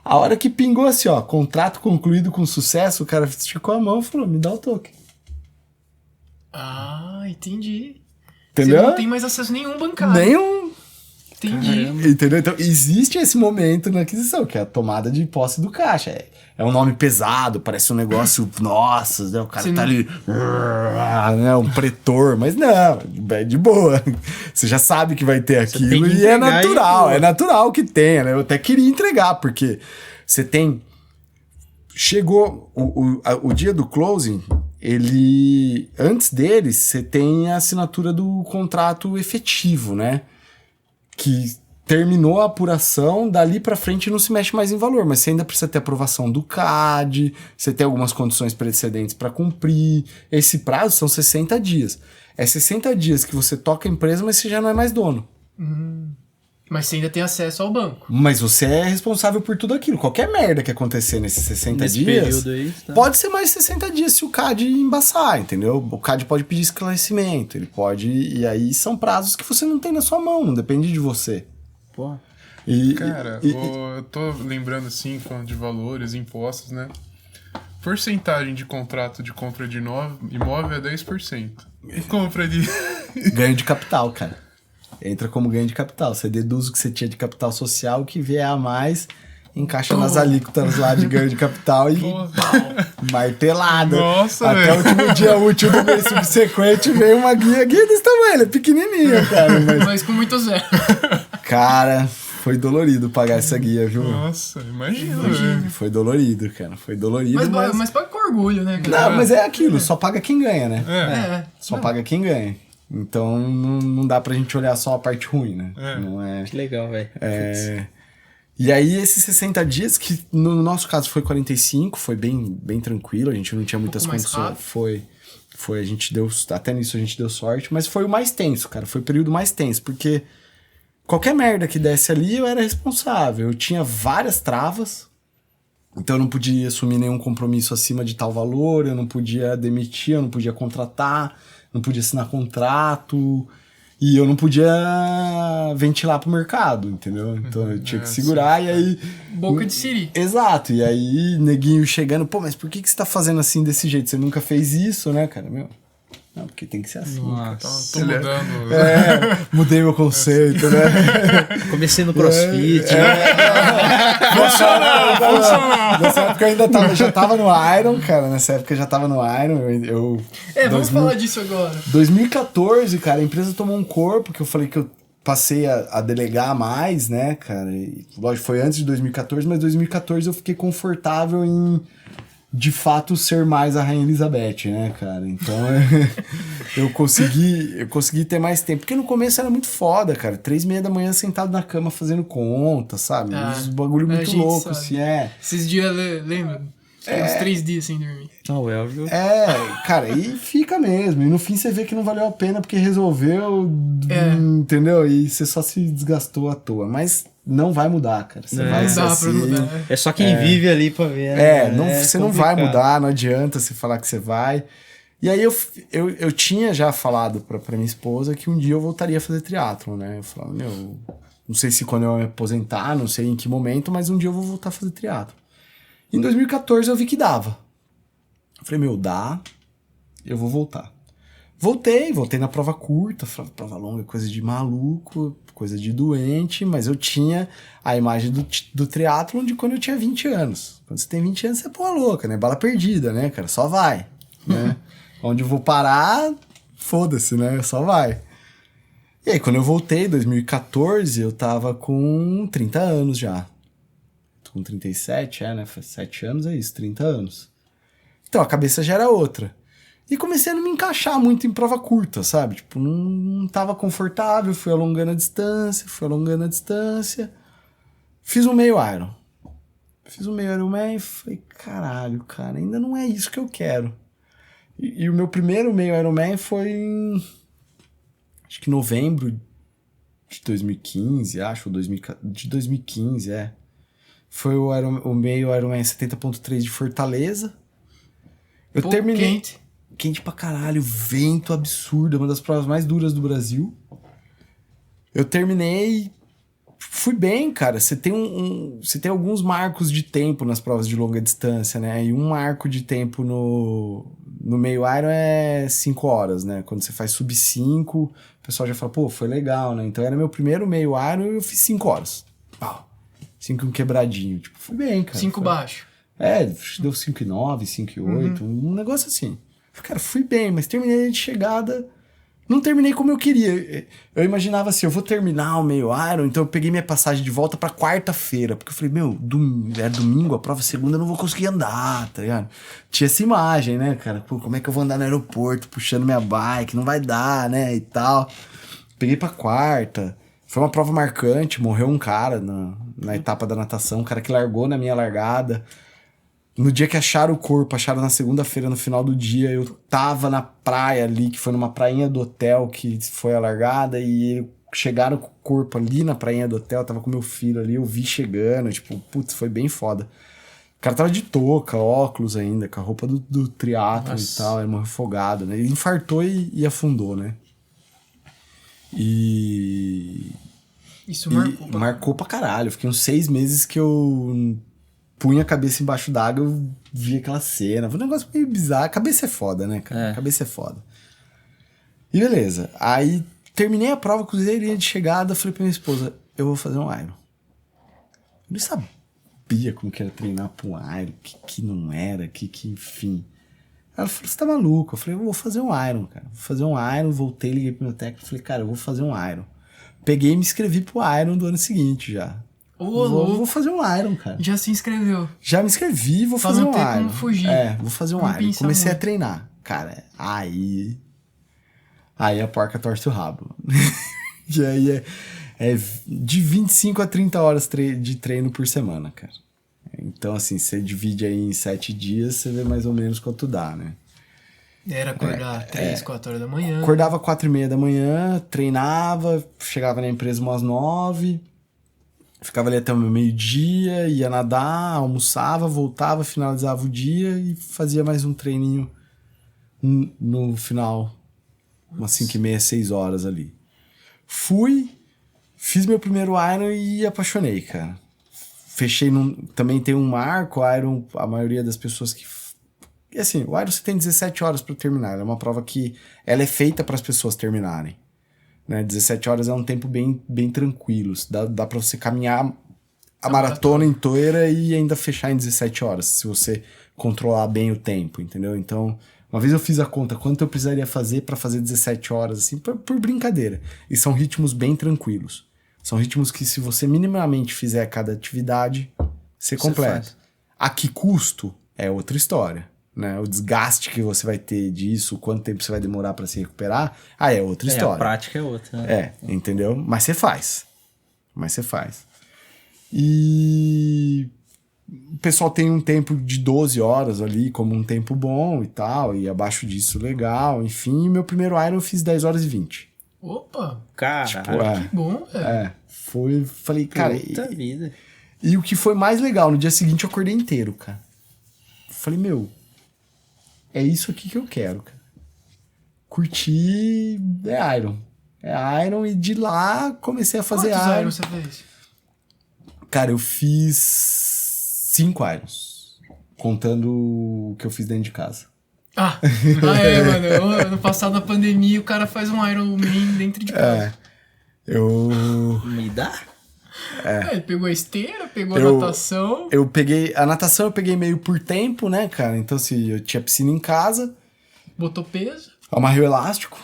Speaker 4: A hora que pingou assim, ó, contrato concluído com sucesso, o cara esticou a mão e falou, me dá o token.
Speaker 1: Ah, entendi.
Speaker 4: Entendeu?
Speaker 1: Você não tem mais acesso nenhum bancário.
Speaker 4: Nenhum.
Speaker 1: Entendi.
Speaker 4: Caramba. Entendeu? Então, existe esse momento na aquisição, que é a tomada de posse do caixa. É um nome pesado, parece um negócio, nossa, né? O cara tá ali, né? Um pretor, mas não, é de boa. Você já sabe que vai ter aquilo e é natural, é natural que tenha, né? Eu até queria entregar, porque você tem... Chegou o dia do closing, ele... Antes dele, você tem a assinatura do contrato efetivo, né? Que terminou a apuração, dali pra frente não se mexe mais em valor, mas você ainda precisa ter aprovação do CAD, você tem algumas condições precedentes para cumprir. Esse prazo são 60 dias. É 60 dias que você toca a empresa, mas você já não é mais dono.
Speaker 1: Mas você ainda tem acesso ao banco.
Speaker 4: Mas você é responsável por tudo aquilo. Qualquer merda que acontecer nesses 60
Speaker 3: Nesse
Speaker 4: dias,
Speaker 3: período aí, tá.
Speaker 4: pode ser mais 60 dias se o CAD embaçar, entendeu? O CAD pode pedir esclarecimento, ele pode... E aí são prazos que você não tem na sua mão, não depende de você.
Speaker 3: Porra.
Speaker 2: Cara, eu tô lembrando assim, falando de valores, impostos, né? Porcentagem de contrato de compra de imóvel é 10%. E compra de...
Speaker 4: Ganho de capital, cara. Entra como ganho de capital. Você deduz o que você tinha de capital social, o que vier a mais, encaixa nas alíquotas lá de ganho de capital e martelada.
Speaker 2: Nossa,
Speaker 4: até o último dia útil do mês subsequente veio uma guia desse tamanho, é pequenininha, cara.
Speaker 1: Mas com muito zero.
Speaker 4: Cara, foi dolorido pagar essa guia, viu?
Speaker 2: Nossa, imagina.
Speaker 4: Foi dolorido, cara. Foi dolorido,
Speaker 1: Mas paga com orgulho, né, cara?
Speaker 4: Não, mas é aquilo, só paga quem ganha, né?
Speaker 1: Só
Speaker 4: paga quem ganha. Então não dá pra gente olhar só a parte ruim, né? Não é...
Speaker 3: Que legal, velho.
Speaker 4: E aí esses 60 dias, que no nosso caso foi 45, foi bem tranquilo, a gente não tinha muitas condições. Foi, a gente deu, até nisso a gente deu sorte, mas foi o mais tenso, cara, foi o período mais tenso, porque qualquer merda que desse ali eu era responsável, eu tinha várias travas, então eu não podia assumir nenhum compromisso acima de tal valor, eu não podia demitir, eu não podia contratar, não podia assinar contrato, e eu não podia ventilar pro mercado, entendeu? Então eu tinha que segurar e aí...
Speaker 1: Boca de siri.
Speaker 4: Exato, e aí neguinho chegando, pô, mas por que você tá fazendo assim desse jeito? Você nunca fez isso, né, cara? Não, porque tem que ser assim.
Speaker 2: Tô mudando.
Speaker 4: Mudei meu conceito, né?
Speaker 3: Comecei no CrossFit.
Speaker 4: Funcional. Nessa época eu já tava no Iron, cara. Nessa época eu já tava no Iron.
Speaker 1: Vamos falar disso agora.
Speaker 4: 2014, cara, a empresa tomou um corpo que eu falei que eu passei a delegar mais, né, cara? E, lógico, foi antes de 2014, mas 2014 eu fiquei confortável em... de fato ser mais a Rainha Elizabeth, né, cara? Então eu consegui ter mais tempo. Porque no começo era muito foda, cara. 3:30 da manhã sentado na cama fazendo conta, sabe? Uns bagulho muito louco, assim,
Speaker 1: Esses dias, lembra? Uns 3 dias sem dormir.
Speaker 3: Não, Elvio.
Speaker 4: Cara, e fica mesmo. E no fim você vê que não valeu a pena porque resolveu, entendeu? E você só se desgastou à toa. Mas não vai mudar, cara. Você vai ser assim.
Speaker 1: Mudar.
Speaker 3: É só quem vive ali pra ver. Né?
Speaker 4: Você não vai mudar, não adianta você falar que você vai. E aí eu tinha já falado pra minha esposa que um dia eu voltaria a fazer triatlon, né? Eu falava, não sei se quando eu me aposentar, não sei em que momento, mas um dia eu vou voltar a fazer triatlon. Em 2014 eu vi que dava. Eu falei, dá, eu vou voltar. Voltei na prova curta, prova longa, coisa de maluco, coisa de doente, mas eu tinha a imagem do triatlon de quando eu tinha 20 anos. Quando você tem 20 anos, você é porra louca, né? Bala perdida, né, cara? Só vai, né? Onde eu vou parar, foda-se, né? Só vai. E aí, quando eu voltei, em 2014, eu tava com 30 anos já. Tô com 37, né? Faz 7 anos, é isso, 30 anos. Então, a cabeça já era outra. E comecei a não me encaixar muito em prova curta, sabe? Tipo, não tava confortável, fui alongando a distância. Fiz um meio Iron. Fiz um meio Ironman e falei, caralho, cara, ainda não é isso que eu quero. E o meu primeiro meio Ironman foi em... acho que novembro de 2015, de 2015, Foi o meio Ironman 70.3 de Fortaleza. Eu terminei... Quente pra caralho, vento absurdo, uma das provas mais duras do Brasil. Eu terminei, fui bem, cara. Você tem você tem alguns marcos de tempo nas provas de longa distância, né? E um marco de tempo no meio Iron é 5 horas, né? Quando você faz sub 5, o pessoal já fala, pô, foi legal, né? Então era meu primeiro meio Iron e eu fiz 5 horas. 5 e um quebradinho. Tipo, fui bem, cara.
Speaker 1: 5 baixo.
Speaker 4: Deu 5,9, 5,8, um negócio assim. Cara, fui bem, mas terminei de chegada, não terminei como eu queria. Eu imaginava assim, eu vou terminar o meio Iron, então eu peguei minha passagem de volta pra quarta-feira, porque eu falei, é domingo, a prova segunda eu não vou conseguir andar, tá ligado? Tinha essa imagem, né, cara? Pô, como é que eu vou andar no aeroporto puxando minha bike? Não vai dar, né, e tal. Peguei pra quarta, foi uma prova marcante, morreu um cara na etapa da natação, um cara que largou na minha largada. No dia que acharam o corpo, acharam na segunda-feira, no final do dia, eu tava na praia ali, que foi numa prainha do hotel que foi a largada, e chegaram com o corpo ali na prainha do hotel, tava com meu filho ali, eu vi chegando, tipo, putz, foi bem foda. O cara tava de touca, óculos ainda, com a roupa do triatlon e tal, era uma refogada, né? Ele infartou e afundou, né?
Speaker 1: Isso marcou.
Speaker 4: Marcou pra caralho. Eu fiquei uns 6 meses que eu punha a cabeça embaixo d'água, eu via aquela cena. Foi um negócio meio bizarro. A cabeça é foda, né, cara? A cabeça é foda. E beleza. Aí terminei a prova, cruzeirinha de chegada, falei pra minha esposa, eu vou fazer um Iron. Eu não sabia como que era treinar pra um Iron, que não era, que enfim. Ela falou, você tá maluco? Eu falei, eu vou fazer um Iron, cara. Vou fazer um Iron, voltei, liguei pro meu técnico, falei, cara, eu vou fazer um Iron. Peguei e me inscrevi pro Iron do ano seguinte já. Vou fazer um Iron, cara.
Speaker 1: Já se inscreveu?
Speaker 4: Já me inscrevi, vou fazer um Iron.
Speaker 1: Como fugir.
Speaker 4: Vou fazer um Iron. Comecei a treinar. Cara, aí a porca torce o rabo. E aí é de 25 a 30 horas de treino por semana, cara. Então, assim, você divide aí em 7 dias, você vê mais ou menos quanto dá, né?
Speaker 1: Era acordar 3, 4 horas da manhã.
Speaker 4: Acordava 4h30 da manhã, treinava, chegava na empresa umas 9, ficava ali até o meio-dia, ia nadar, almoçava, voltava, finalizava o dia e fazia mais um treininho no final, umas 5h30, 6 horas ali. Fiz meu primeiro Iron e apaixonei, cara. Fechei também tem um marco, Iron, a maioria das pessoas que... E assim, o Iron você tem 17 horas para terminar, é uma prova que ela é feita para as pessoas terminarem. Né? 17 horas é um tempo bem tranquilo, dá para você caminhar a maratona inteira e ainda fechar em 17 horas, se você controlar bem o tempo, entendeu? Então, uma vez eu fiz a conta, quanto eu precisaria fazer para fazer 17 horas, assim, por brincadeira. E são ritmos bem tranquilos. São ritmos que se você minimamente fizer cada atividade, você completa. A que custo é outra história, né? O desgaste que você vai ter disso, quanto tempo você vai demorar para se recuperar, é outra história.
Speaker 3: A prática é outra. Né?
Speaker 4: Entendeu? Mas você faz. E o pessoal tem um tempo de 12 horas ali como um tempo bom e tal, e abaixo disso legal, enfim. Meu primeiro Iron eu fiz 10 horas e 20.
Speaker 1: Opa!
Speaker 3: Cara,
Speaker 1: que bom, velho.
Speaker 4: Falei, cara...
Speaker 3: Puta vida.
Speaker 4: E o que foi mais legal, no dia seguinte eu acordei inteiro, cara. Falei, meu, é isso aqui que eu quero, cara. Curti Iron. Iron e de lá comecei a fazer
Speaker 1: Quantos
Speaker 4: Iron.
Speaker 1: Irons você fez?
Speaker 4: Cara, eu fiz 5 Irons. Contando o que eu fiz dentro de casa.
Speaker 1: Mano. Ano passado, na pandemia, o cara faz um Iron Man dentro de casa.
Speaker 3: Me dá?
Speaker 1: Ele pegou a esteira, pegou a natação.
Speaker 4: A natação eu peguei meio por tempo, né, cara? Então, assim, eu tinha piscina em casa.
Speaker 1: Botou peso.
Speaker 4: Amarrei o elástico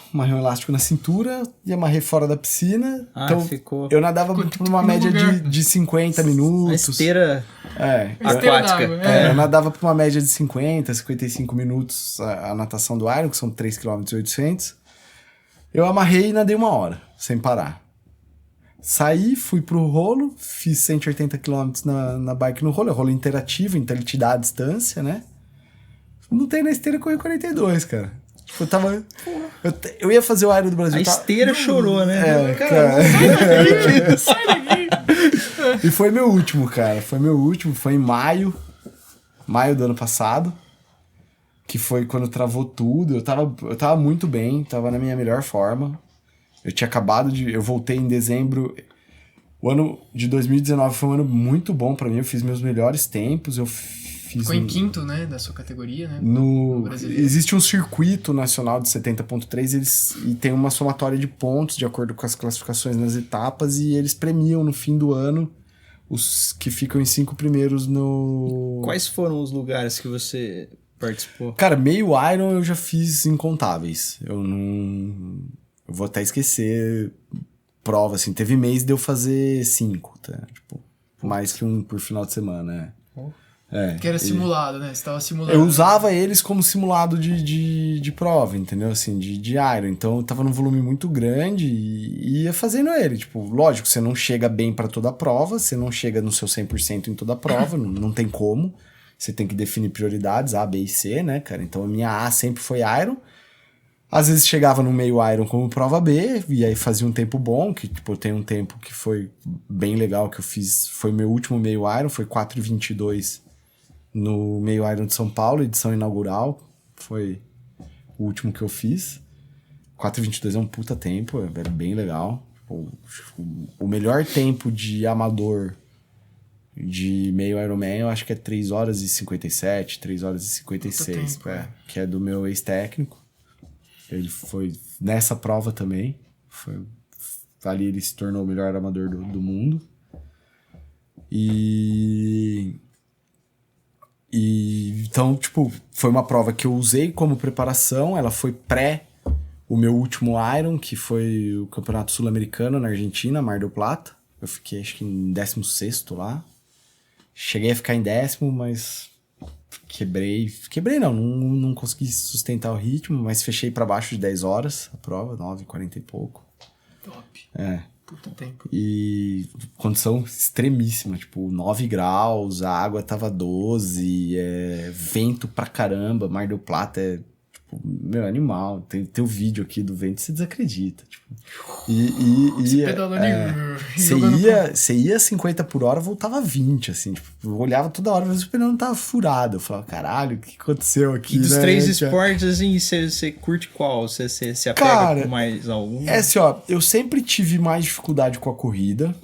Speaker 4: na cintura e amarrei fora da piscina. Então, eu nadava por uma média de 50 minutos.
Speaker 3: A esteira aquática.
Speaker 4: Eu nadava por uma média de 50, 55 minutos a natação do Iron, que são 3,8 km. Eu amarrei e nadei 1 hora, sem parar. Saí, fui pro rolo, fiz 180 km na bike no rolo. É rolo interativo, então ele te dá a distância, né? Montei na esteira e corri 42, cara. Tipo, eu ia fazer o Iron do Brasil.
Speaker 3: A esteira chorou, né?
Speaker 4: Cara. Sai daqui! E foi meu último, cara. Foi em maio do ano passado. Que foi quando travou tudo. Eu tava muito bem, tava na minha melhor forma. Eu voltei em dezembro. O ano de 2019 foi um ano muito bom pra mim. Eu fiz meus melhores tempos.
Speaker 1: Ficou em quinto, né, da sua categoria, né?
Speaker 4: Existe um circuito nacional de 70.3 e tem uma somatória de pontos de acordo com as classificações nas etapas e eles premiam no fim do ano os que ficam em 5 primeiros no...
Speaker 3: Quais foram os lugares que você participou?
Speaker 4: Cara, meio Iron eu já fiz incontáveis. Eu vou até esquecer prova, assim. Teve mês de eu fazer 5, tá? Tipo, mais que um por final de semana,
Speaker 1: que era simulado, né? Você tava simulando.
Speaker 4: Eu usava eles como simulado de prova, entendeu? Assim, de Iron. Então eu tava num volume muito grande e ia fazendo ele. Tipo, lógico, você não chega bem pra toda a prova, você não chega no seu 100% em toda a prova, não tem como. Você tem que definir prioridades, A, B e C, né, cara? Então a minha A sempre foi Iron. Às vezes chegava no meio Iron como prova B, e aí fazia um tempo bom, que tipo, tem um tempo que foi bem legal, que eu fiz, foi meu último meio Iron, foi 4:22 no meio Iron de São Paulo, edição inaugural, foi o último que eu fiz. 4:22 é um puta tempo, é bem legal. O melhor tempo de amador de meio Ironman, eu acho que é 3h57, 3h56, que é do meu ex-técnico. Ele foi nessa prova também. Ali ele se tornou o melhor amador do mundo. Então, tipo, foi uma prova que eu usei como preparação. Ela foi o meu último Iron, que foi o Campeonato Sul-Americano na Argentina, Mar del Plata. Eu fiquei, acho que em 16º lá. Cheguei a ficar em 10º, mas quebrei não consegui sustentar o ritmo, mas fechei pra baixo de 10 horas a prova, 9h40 e pouco.
Speaker 1: Top. Puta tempo.
Speaker 4: E condição extremíssima, tipo, 9 graus, a água tava 12, vento pra caramba, Mar del Plata tipo, meu, animal. Tem o vídeo aqui do vento, você desacredita, tipo.
Speaker 1: Você pedalando
Speaker 4: você ia 50 por hora, voltava 20, assim, tipo, eu olhava toda hora, mas o pneu não tava furado. Eu falava, caralho, o que aconteceu aqui?
Speaker 3: E dos 3 esportes, assim, você curte qual? Você se apega com mais algum?
Speaker 4: Assim, ó, eu sempre tive mais dificuldade com a corrida,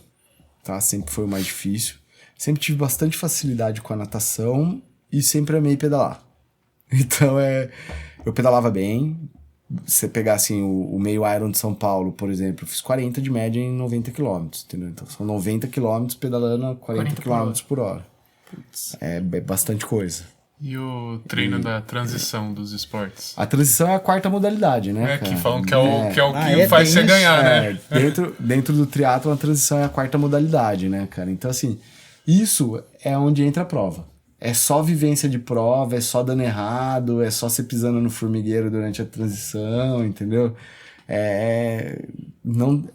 Speaker 4: tá? Sempre foi o mais difícil. Sempre tive bastante facilidade com a natação e sempre amei pedalar. Então, eu pedalava bem. Se você pegar, assim, o meio Iron de São Paulo, por exemplo, eu fiz 40 de média em 90 km, entendeu? Então, são 90 km pedalando a 40 km por hora. Putz. É bastante coisa.
Speaker 2: E o treino da transição dos esportes?
Speaker 4: A transição é a 4ª modalidade, né, cara?
Speaker 2: Que falam que é o que faz você ganhar, né?
Speaker 4: Dentro do triatlon, a transição é a 4ª modalidade, né, cara? Então, assim, isso é onde entra a prova. É só vivência de prova, é só dando errado, é só você pisando no formigueiro durante a transição, entendeu?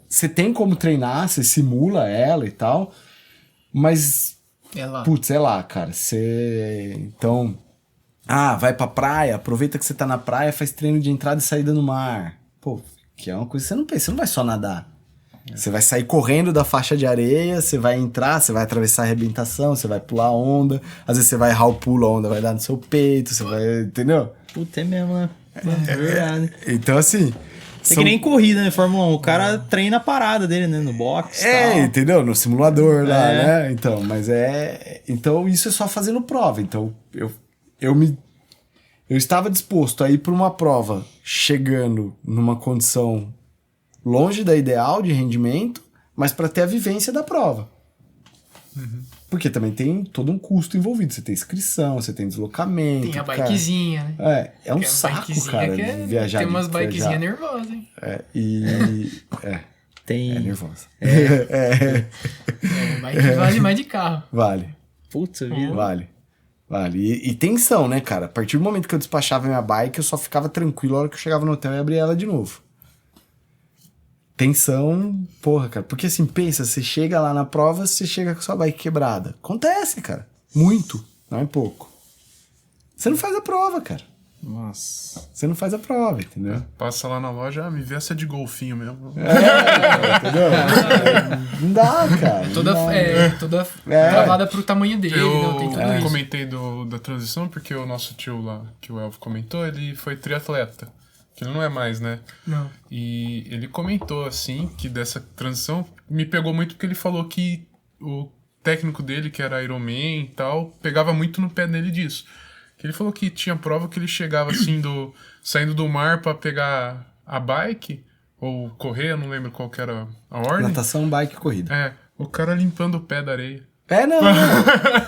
Speaker 4: Você tem como treinar, você simula ela e tal, mas...
Speaker 1: É lá.
Speaker 4: Putz, é lá, cara. Então... vai pra praia, aproveita que você tá na praia, faz treino de entrada e saída no mar. Pô, que é uma coisa que você não pensa, você não vai só nadar. Você vai sair correndo da faixa de areia, você vai entrar, você vai atravessar a arrebentação, você vai pular a onda, às vezes você vai errar o pulo, a onda vai dar no seu peito, você vai... Entendeu?
Speaker 3: Puta, é mesmo, né? É verdade.
Speaker 4: Então, assim...
Speaker 3: É que nem corrida, né? Fórmula 1. O cara treina a parada dele, né? No box e tal.
Speaker 4: Entendeu? No simulador lá, né? Então, mas Então, isso é só fazendo prova. Então, eu estava disposto a ir para uma prova chegando numa condição longe da ideal de rendimento, mas para ter a vivência da prova. Uhum. Porque também tem todo um custo envolvido. Você tem inscrição, você tem deslocamento.
Speaker 1: Tem a bikezinha, né?
Speaker 4: É um saco, cara, viajar.
Speaker 1: Tem umas bikezinhas nervosas, hein?
Speaker 3: Tem...
Speaker 4: É nervosa.
Speaker 1: Bike vale mais de carro.
Speaker 4: Vale.
Speaker 3: Putz, vida.
Speaker 4: Vale. E tensão, né, cara? A partir do momento que eu despachava minha bike, eu só ficava tranquilo a hora que eu chegava no hotel e abria ela de novo. Tensão, porra, cara. Porque assim, pensa, você chega lá na prova, você chega com sua bike quebrada. Acontece, cara. Muito, não é pouco. Você não faz a prova, cara.
Speaker 3: Nossa.
Speaker 4: Você não faz a prova, entendeu?
Speaker 2: Passa lá na loja, me vê essa de golfinho mesmo.
Speaker 4: Entendeu? Não dá, cara.
Speaker 1: Toda travada pro tamanho dele, não tem tudo isso.
Speaker 2: Eu comentei da transição porque o nosso tio lá, que o Elvio comentou, ele foi triatleta. Que ele não é mais, né?
Speaker 1: Não.
Speaker 2: E ele comentou, assim, que dessa transição me pegou muito porque ele falou que o técnico dele, que era Ironman e tal, pegava muito no pé dele disso. Ele falou que tinha prova que ele chegava, assim, saindo do mar pra pegar a bike, ou correr, eu não lembro qual que era a ordem.
Speaker 4: Natação, bike e corrida.
Speaker 2: O cara limpando o pé da areia.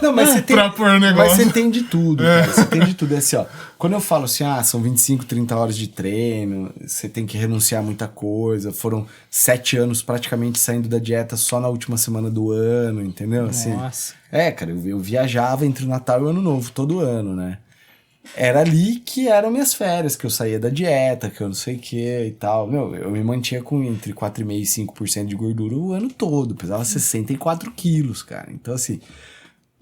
Speaker 4: Não, mas você tem...
Speaker 2: Pra pôr o negócio.
Speaker 4: Mas você tem de tudo, cara. Você tem de tudo. É assim, ó. Quando eu falo assim, são 25, 30 horas de treino, você tem que renunciar a muita coisa. Foram 7 anos praticamente saindo da dieta só na última semana do ano, entendeu? Assim,
Speaker 3: nossa.
Speaker 4: Cara, eu viajava entre o Natal e o Ano Novo todo ano, né? Era ali que eram minhas férias, que eu saía da dieta, que eu não sei o que e tal. Meu, eu me mantinha com entre 4,5% e 5% de gordura o ano todo. Pesava 64 quilos, cara. Então, assim,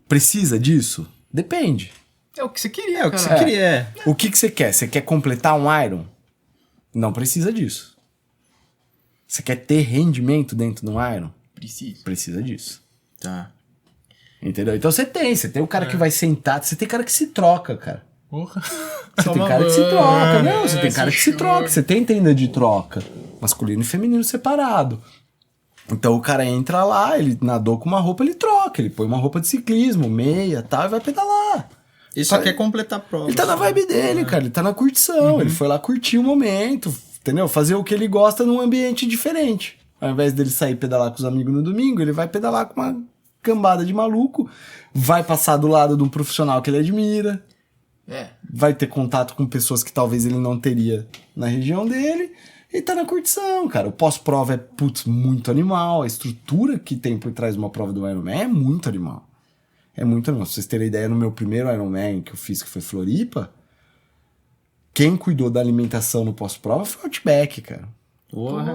Speaker 4: precisa disso? Depende.
Speaker 1: É o que você queria,
Speaker 3: É o que você queria.
Speaker 4: O que você quer? Você quer completar um Iron? Não precisa disso. Você quer ter rendimento dentro do Iron? Precisa disso.
Speaker 3: Tá.
Speaker 4: Entendeu? Então você tem o cara que vai sentar, você tem cara que se troca, cara.
Speaker 2: Porra.
Speaker 4: Você tem cara que se troca, não, você tem cara que se troca, você tem tenda de troca. Masculino e feminino separado. Então o cara entra lá, ele nadou com uma roupa, ele troca, ele põe uma roupa de ciclismo, meia, tal, e vai pedalar.
Speaker 3: Ele só quer completar a prova.
Speaker 4: Ele tá na vibe dele, cara, ele tá na curtição, ele foi lá curtir o momento, entendeu? Fazer o que ele gosta num ambiente diferente. Ao invés dele sair pedalar com os amigos no domingo, ele vai pedalar com uma cambada de maluco, vai passar do lado de um profissional que ele admira, vai ter contato com pessoas que talvez ele não teria na região dele, e tá na curtição, cara. O pós-prova é, muito animal, a estrutura que tem por trás de uma prova do Ironman é muito animal. É muito animal. Se vocês terem ideia, no meu primeiro Ironman que eu fiz, que foi Floripa, quem cuidou da alimentação no pós-prova foi o Outback, cara.
Speaker 3: Porra.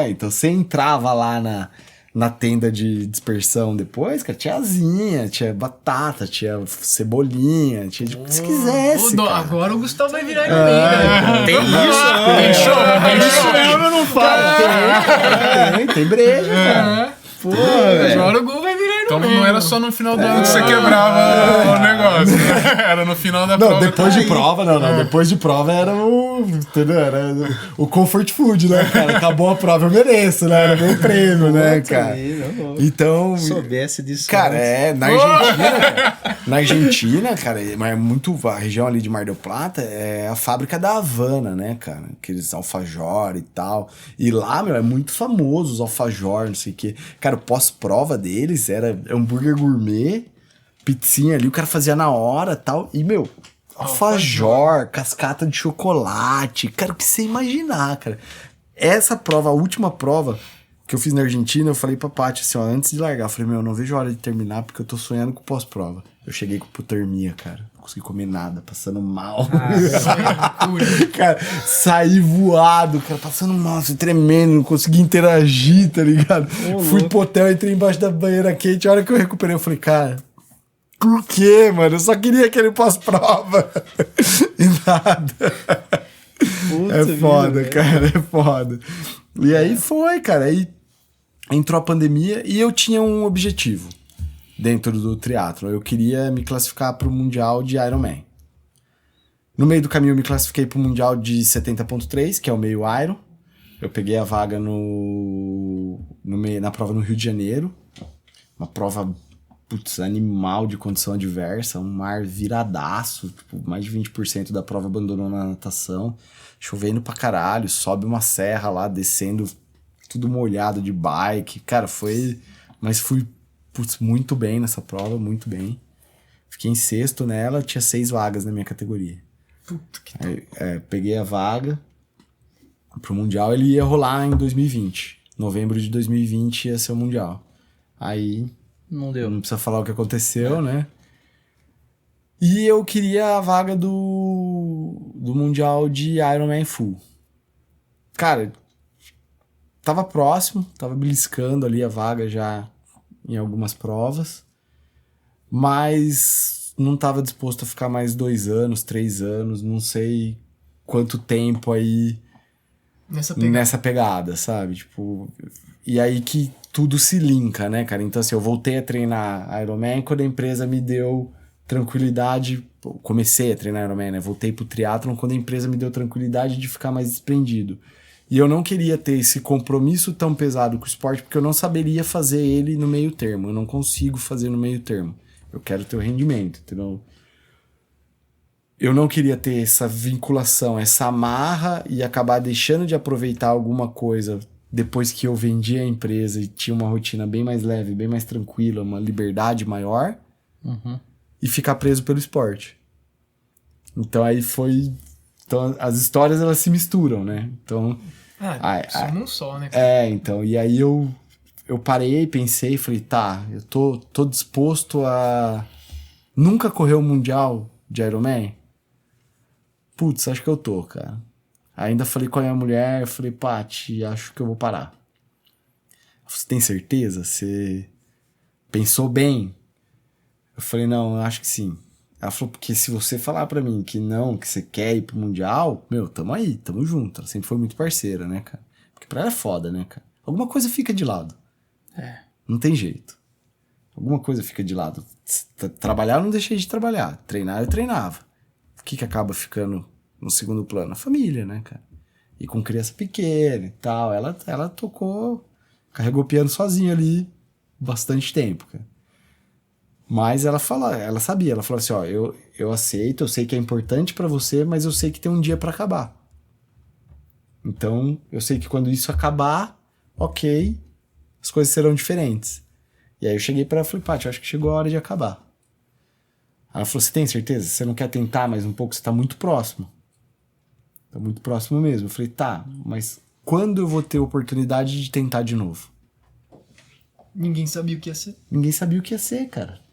Speaker 4: Então você entrava lá na tenda de dispersão depois, cara, tinha asinha, tinha batata, tinha cebolinha, tinha o que você quisesse, cara.
Speaker 1: Agora o Gustavo vai virar Ironman,
Speaker 3: Tem isso?
Speaker 4: Eu não falo. Tem breja, cara.
Speaker 3: Pô, velho.
Speaker 1: Agora o Gol vai virar
Speaker 2: Então
Speaker 1: Ironman.
Speaker 2: não era só no final do ano que você quebrava o negócio, né? Era no final da prova.
Speaker 4: Não, depois de prova, depois de prova era entendeu? Era o comfort food, né, cara? Acabou a prova, eu mereço, né? Era meu prêmio, né, cara? Então...
Speaker 3: Soubesse disso.
Speaker 4: Cara, na Argentina, cara, mas é muito... A região ali de Mar del Plata é a fábrica da Havana, né, cara? Aqueles alfajor e tal. E lá, meu, é muito famoso os alfajor, não sei o quê. Cara, o pós-prova deles era hambúrguer gourmet, pizzinha ali, o cara fazia na hora e tal. E, meu, alfajor, cascata de chocolate. Cara, o que você imaginar, cara. Essa prova, a última prova que eu fiz na Argentina, eu falei pra Paty, assim, ó, antes de largar, eu falei, meu, eu não vejo a hora de terminar porque eu tô sonhando com pós-prova. Eu cheguei com hipotermia, cara. Não consegui comer nada, passando mal. Cara, saí voado, cara, passando mal, assim, tremendo, não consegui interagir, tá ligado? Fui pro hotel, entrei embaixo da banheira quente, a hora que eu recuperei, eu falei, cara, por quê, mano? Eu só queria aquele pós-prova. E nada. É foda, cara, é foda. E aí foi, cara, aí entrou a pandemia e eu tinha um objetivo dentro do triatlo. Eu queria me classificar pro Mundial de Ironman. No meio do caminho eu me classifiquei pro Mundial de 70.3, que é o meio Iron. Eu peguei a vaga na prova no Rio de Janeiro. Uma prova, animal de condição adversa, um mar viradaço, tipo, mais de 20% da prova abandonou na natação. Chovendo pra caralho, sobe uma serra lá, descendo tudo molhado de bike. Cara, mas fui muito bem nessa prova, muito bem. Fiquei em sexto nela, tinha 6 vagas na minha categoria.
Speaker 1: Puta que
Speaker 4: Aí, peguei a vaga pro Mundial, ele ia rolar em 2020. Novembro de 2020 ia ser o Mundial. Aí...
Speaker 3: Não deu.
Speaker 4: Não precisa falar o que aconteceu, né? E eu queria a vaga do Mundial de Ironman Full. Cara, tava próximo, tava beliscando ali a vaga já em algumas provas, mas não tava disposto a ficar mais 2 anos, 3 anos, não sei quanto tempo aí nessa pegada, sabe? Tipo, e aí que tudo se linka, né, cara? Então, assim, eu voltei a treinar Ironman quando a empresa me deu tranquilidade, comecei a treinar Ironman, né? Voltei pro triatlon quando a empresa me deu tranquilidade de ficar mais desprendido. E eu não queria ter esse compromisso tão pesado com o esporte, porque eu não saberia fazer ele no meio termo. Eu não consigo fazer no meio termo. Eu quero ter o rendimento, entendeu? Eu não queria ter essa vinculação, essa amarra e acabar deixando de aproveitar alguma coisa depois que eu vendi a empresa e tinha uma rotina bem mais leve, bem mais tranquila, uma liberdade maior, e ficar preso pelo esporte. Então aí foi... Então as histórias, elas se misturam, né? Então...
Speaker 1: somos um só, né?
Speaker 4: Então, e aí eu parei, pensei e falei, tá, eu tô disposto a nunca correr o Mundial de Ironman? Putz, acho que eu tô, cara. Ainda falei com a minha mulher, falei, Paty, acho que eu vou parar. Você tem certeza? Você pensou bem? Eu falei, não, eu acho que sim. Ela falou, porque se você falar pra mim que não, que você quer ir pro Mundial, meu, tamo aí, tamo junto. Ela sempre foi muito parceira, né, cara? Porque pra ela é foda, né, cara? Alguma coisa fica de lado. Não tem jeito. Alguma coisa fica de lado. Trabalhar eu não deixei de trabalhar. Treinar eu treinava. O que acaba ficando no segundo plano? A família, né, cara? E com criança pequena e tal. Ela tocou, carregou o piano sozinha ali bastante tempo, cara. Mas ela sabia, ela falou assim, ó, eu aceito, eu sei que é importante pra você, mas eu sei que tem um dia pra acabar. Então, eu sei que quando isso acabar, ok, as coisas serão diferentes. E aí eu cheguei pra ela e falei, Paty, eu acho que chegou a hora de acabar. Ela falou, você tem certeza? Você não quer tentar mais um pouco? Você tá muito próximo. Tá muito próximo mesmo. Eu falei, tá, mas quando eu vou ter oportunidade de tentar de novo?
Speaker 1: Ninguém sabia o que ia ser.
Speaker 4: Ninguém sabia o que ia ser, cara.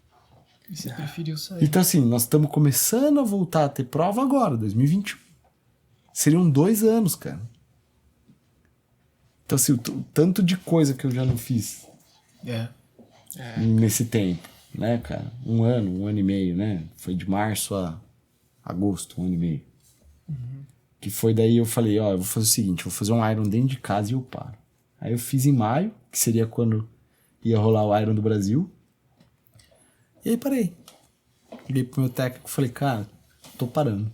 Speaker 1: E você preferiu sair.
Speaker 4: Então assim, nós estamos começando a voltar a ter prova agora, 2021. Seriam 2 anos, cara. Então assim, o tanto de coisa que eu já não fiz nesse tempo, né, cara? 1 ano e meio, né? Foi de março a agosto, 1 ano e meio. Que foi daí eu falei, ó, eu vou fazer o seguinte, eu vou fazer um Iron dentro de casa e eu paro. Aí eu fiz em maio, que seria quando ia rolar o Iron do Brasil. E aí parei. Liguei pro meu técnico e falei, cara, tô parando.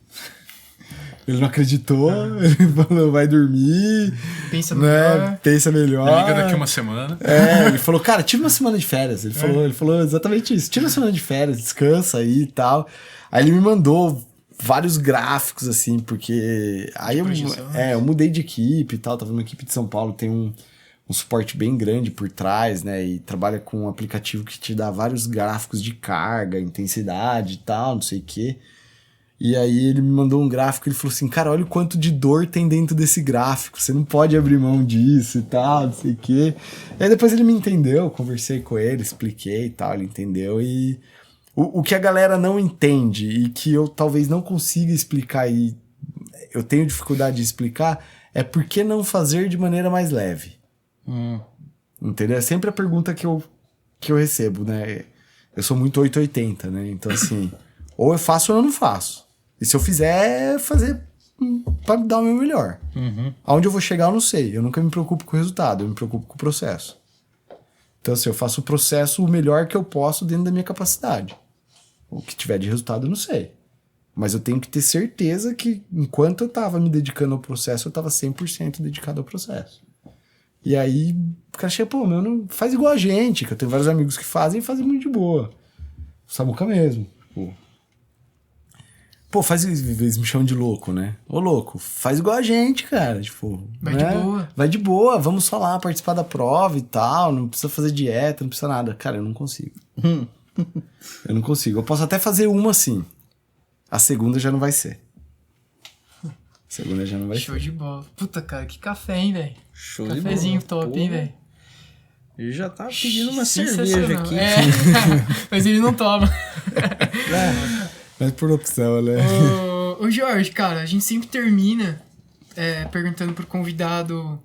Speaker 4: Ele não acreditou, ele falou, vai dormir.
Speaker 1: Pensa melhor.
Speaker 4: Pensa melhor.
Speaker 2: Liga daqui uma semana.
Speaker 4: Ele falou, cara, tira uma semana de férias. Ele falou exatamente isso. Tira uma semana de férias, descansa aí e tal. Aí ele me mandou vários gráficos, assim, porque... Aí eu mudei de equipe e tal, tava numa equipe de São Paulo, tem um suporte bem grande por trás, né, e trabalha com um aplicativo que te dá vários gráficos de carga, intensidade e tal, não sei o quê. E aí ele me mandou um gráfico, ele falou assim, cara, olha o quanto de dor tem dentro desse gráfico, você não pode abrir mão disso e tal, não sei o quê. E aí depois ele me entendeu, conversei com ele, expliquei e tal, ele entendeu, e o que a galera não entende e que eu talvez não consiga explicar e eu tenho dificuldade de explicar é por que não fazer de maneira mais leve. Entendeu? É sempre a pergunta que eu recebo, né? Eu sou muito 880, né? Então, assim, ou eu faço ou eu não faço. E se eu fizer, fazer pra dar o meu melhor. Aonde eu vou chegar, eu não sei. Eu nunca me preocupo com o resultado, eu me preocupo com o processo. Então, assim, eu faço o processo o melhor que eu posso dentro da minha capacidade. O que tiver de resultado, eu não sei. Mas eu tenho que ter certeza que, enquanto eu tava me dedicando ao processo, eu tava 100% dedicado ao processo. E aí, o cara chega, pô, meu, não faz igual a gente, que eu tenho vários amigos que fazem muito de boa. Samuca mesmo. Pô, eles me chamam de louco, né? Ô, louco, faz igual a gente, cara. Tipo,
Speaker 1: vai
Speaker 4: né?
Speaker 1: de boa.
Speaker 4: Vai de boa, vamos só lá participar da prova e tal, não precisa fazer dieta, não precisa nada. Cara, eu não consigo. Eu não consigo. Eu posso até fazer uma assim. A segunda já não vai ser. Segunda já não vai
Speaker 1: Show de bola. Puta, cara, que café, hein, velho?
Speaker 3: Show de bola.
Speaker 1: Cafezinho top, hein, velho?
Speaker 3: Ele já tá pedindo uma cerveja aqui.
Speaker 1: Mas ele não toma.
Speaker 4: Mas por opção, né?
Speaker 1: Ô Jorge, cara, a gente sempre termina perguntando pro convidado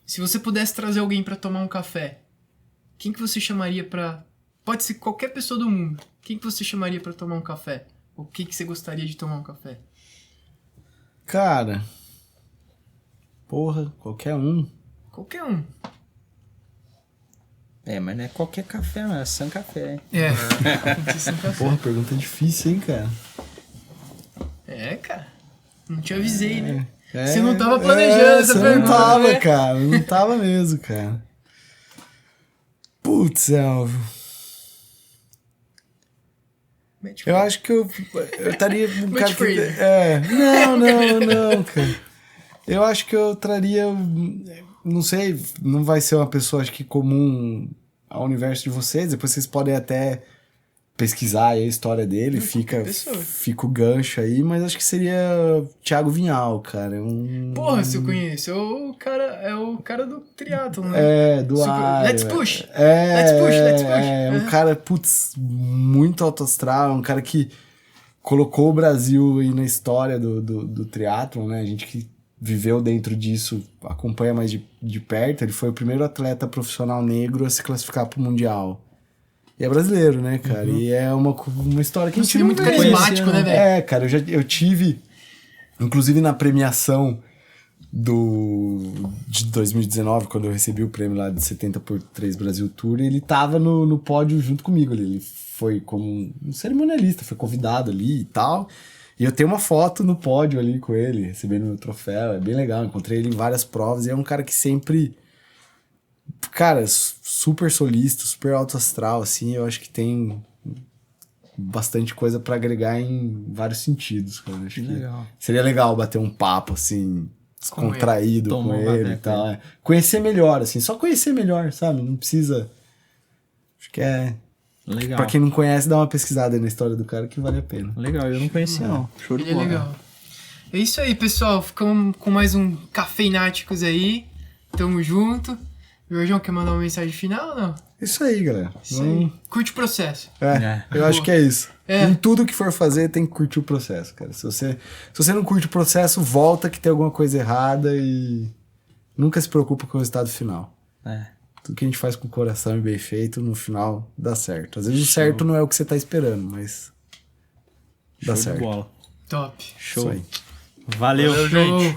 Speaker 1: se você pudesse trazer alguém pra tomar um café, quem que você chamaria pra... Pode ser qualquer pessoa do mundo. Quem que você chamaria pra tomar um café? Ou quem que você gostaria de tomar um café?
Speaker 4: Cara, porra, qualquer um.
Speaker 1: Qualquer um.
Speaker 3: Mas não é qualquer café, não é San Café.
Speaker 1: Tem que ser um café.
Speaker 4: Porra, pergunta difícil, hein, cara?
Speaker 1: Cara. Não te avisei, né? Você não tava planejando essa pergunta,
Speaker 4: não tava,
Speaker 1: né?
Speaker 4: cara. Não tava mesmo, cara. Putz, Elvio. Eu acho que eu estaria um cara que... Não, cara. Eu acho que eu traria... Não sei, não vai ser uma pessoa, acho que comum ao universo de vocês. Depois vocês podem até pesquisar aí a história dele. Fica o gancho aí. Mas acho que seria Thiago Vinhal, cara.
Speaker 1: Porra, se eu conheço. É o cara do triatlon, né?
Speaker 4: Do ar.
Speaker 1: Let's push.
Speaker 4: Let's push. Um cara, putz, muito alto astral. Um cara que colocou o Brasil aí na história do triatlon, né? A gente que viveu dentro disso, acompanha mais de perto. Ele foi o primeiro atleta profissional negro a se classificar para o Mundial. E é brasileiro, né, cara? E é uma história que a gente
Speaker 1: seria muito carismático, né, velho?
Speaker 4: cara, eu tive, inclusive na premiação de 2019, quando eu recebi o prêmio lá de 70x3 Brasil Tour, ele tava no pódio junto comigo ali. Ele foi como um cerimonialista, foi convidado ali e tal. E eu tenho uma foto no pódio ali com ele, recebendo meu troféu. É bem legal, encontrei ele em várias provas. E é um cara que sempre... Cara, super solícito, super alto astral, assim. Eu acho que tem bastante coisa pra agregar em vários sentidos, cara. Acho que seria legal bater um papo, assim, descontraído com ele e tal. É. Conhecer melhor, assim. Só conhecer melhor, sabe? Não precisa... Acho que é...
Speaker 3: Legal.
Speaker 4: Pra quem não conhece, dá uma pesquisada aí na história do cara que vale a pena.
Speaker 3: Legal, eu não conhecia não. Show de bola.
Speaker 1: É legal. É isso aí, pessoal. Ficamos com mais um Cafeináticos aí. Tamo junto. Jorjão, quer mandar uma mensagem final ou não?
Speaker 4: Isso aí, galera.
Speaker 1: Isso aí. Curte o processo.
Speaker 4: Eu acho que é isso. Em tudo que for fazer, tem que curtir o processo, cara. Se você não curte o processo, volta que tem alguma coisa errada e nunca se preocupa com o resultado final. Tudo que a gente faz com o coração e bem feito, no final dá certo. Às vezes o certo não é o que você tá esperando, mas dá certo.
Speaker 3: Show de bola.
Speaker 1: Top.
Speaker 3: Show.
Speaker 4: Isso aí.
Speaker 3: Valeu,
Speaker 2: gente.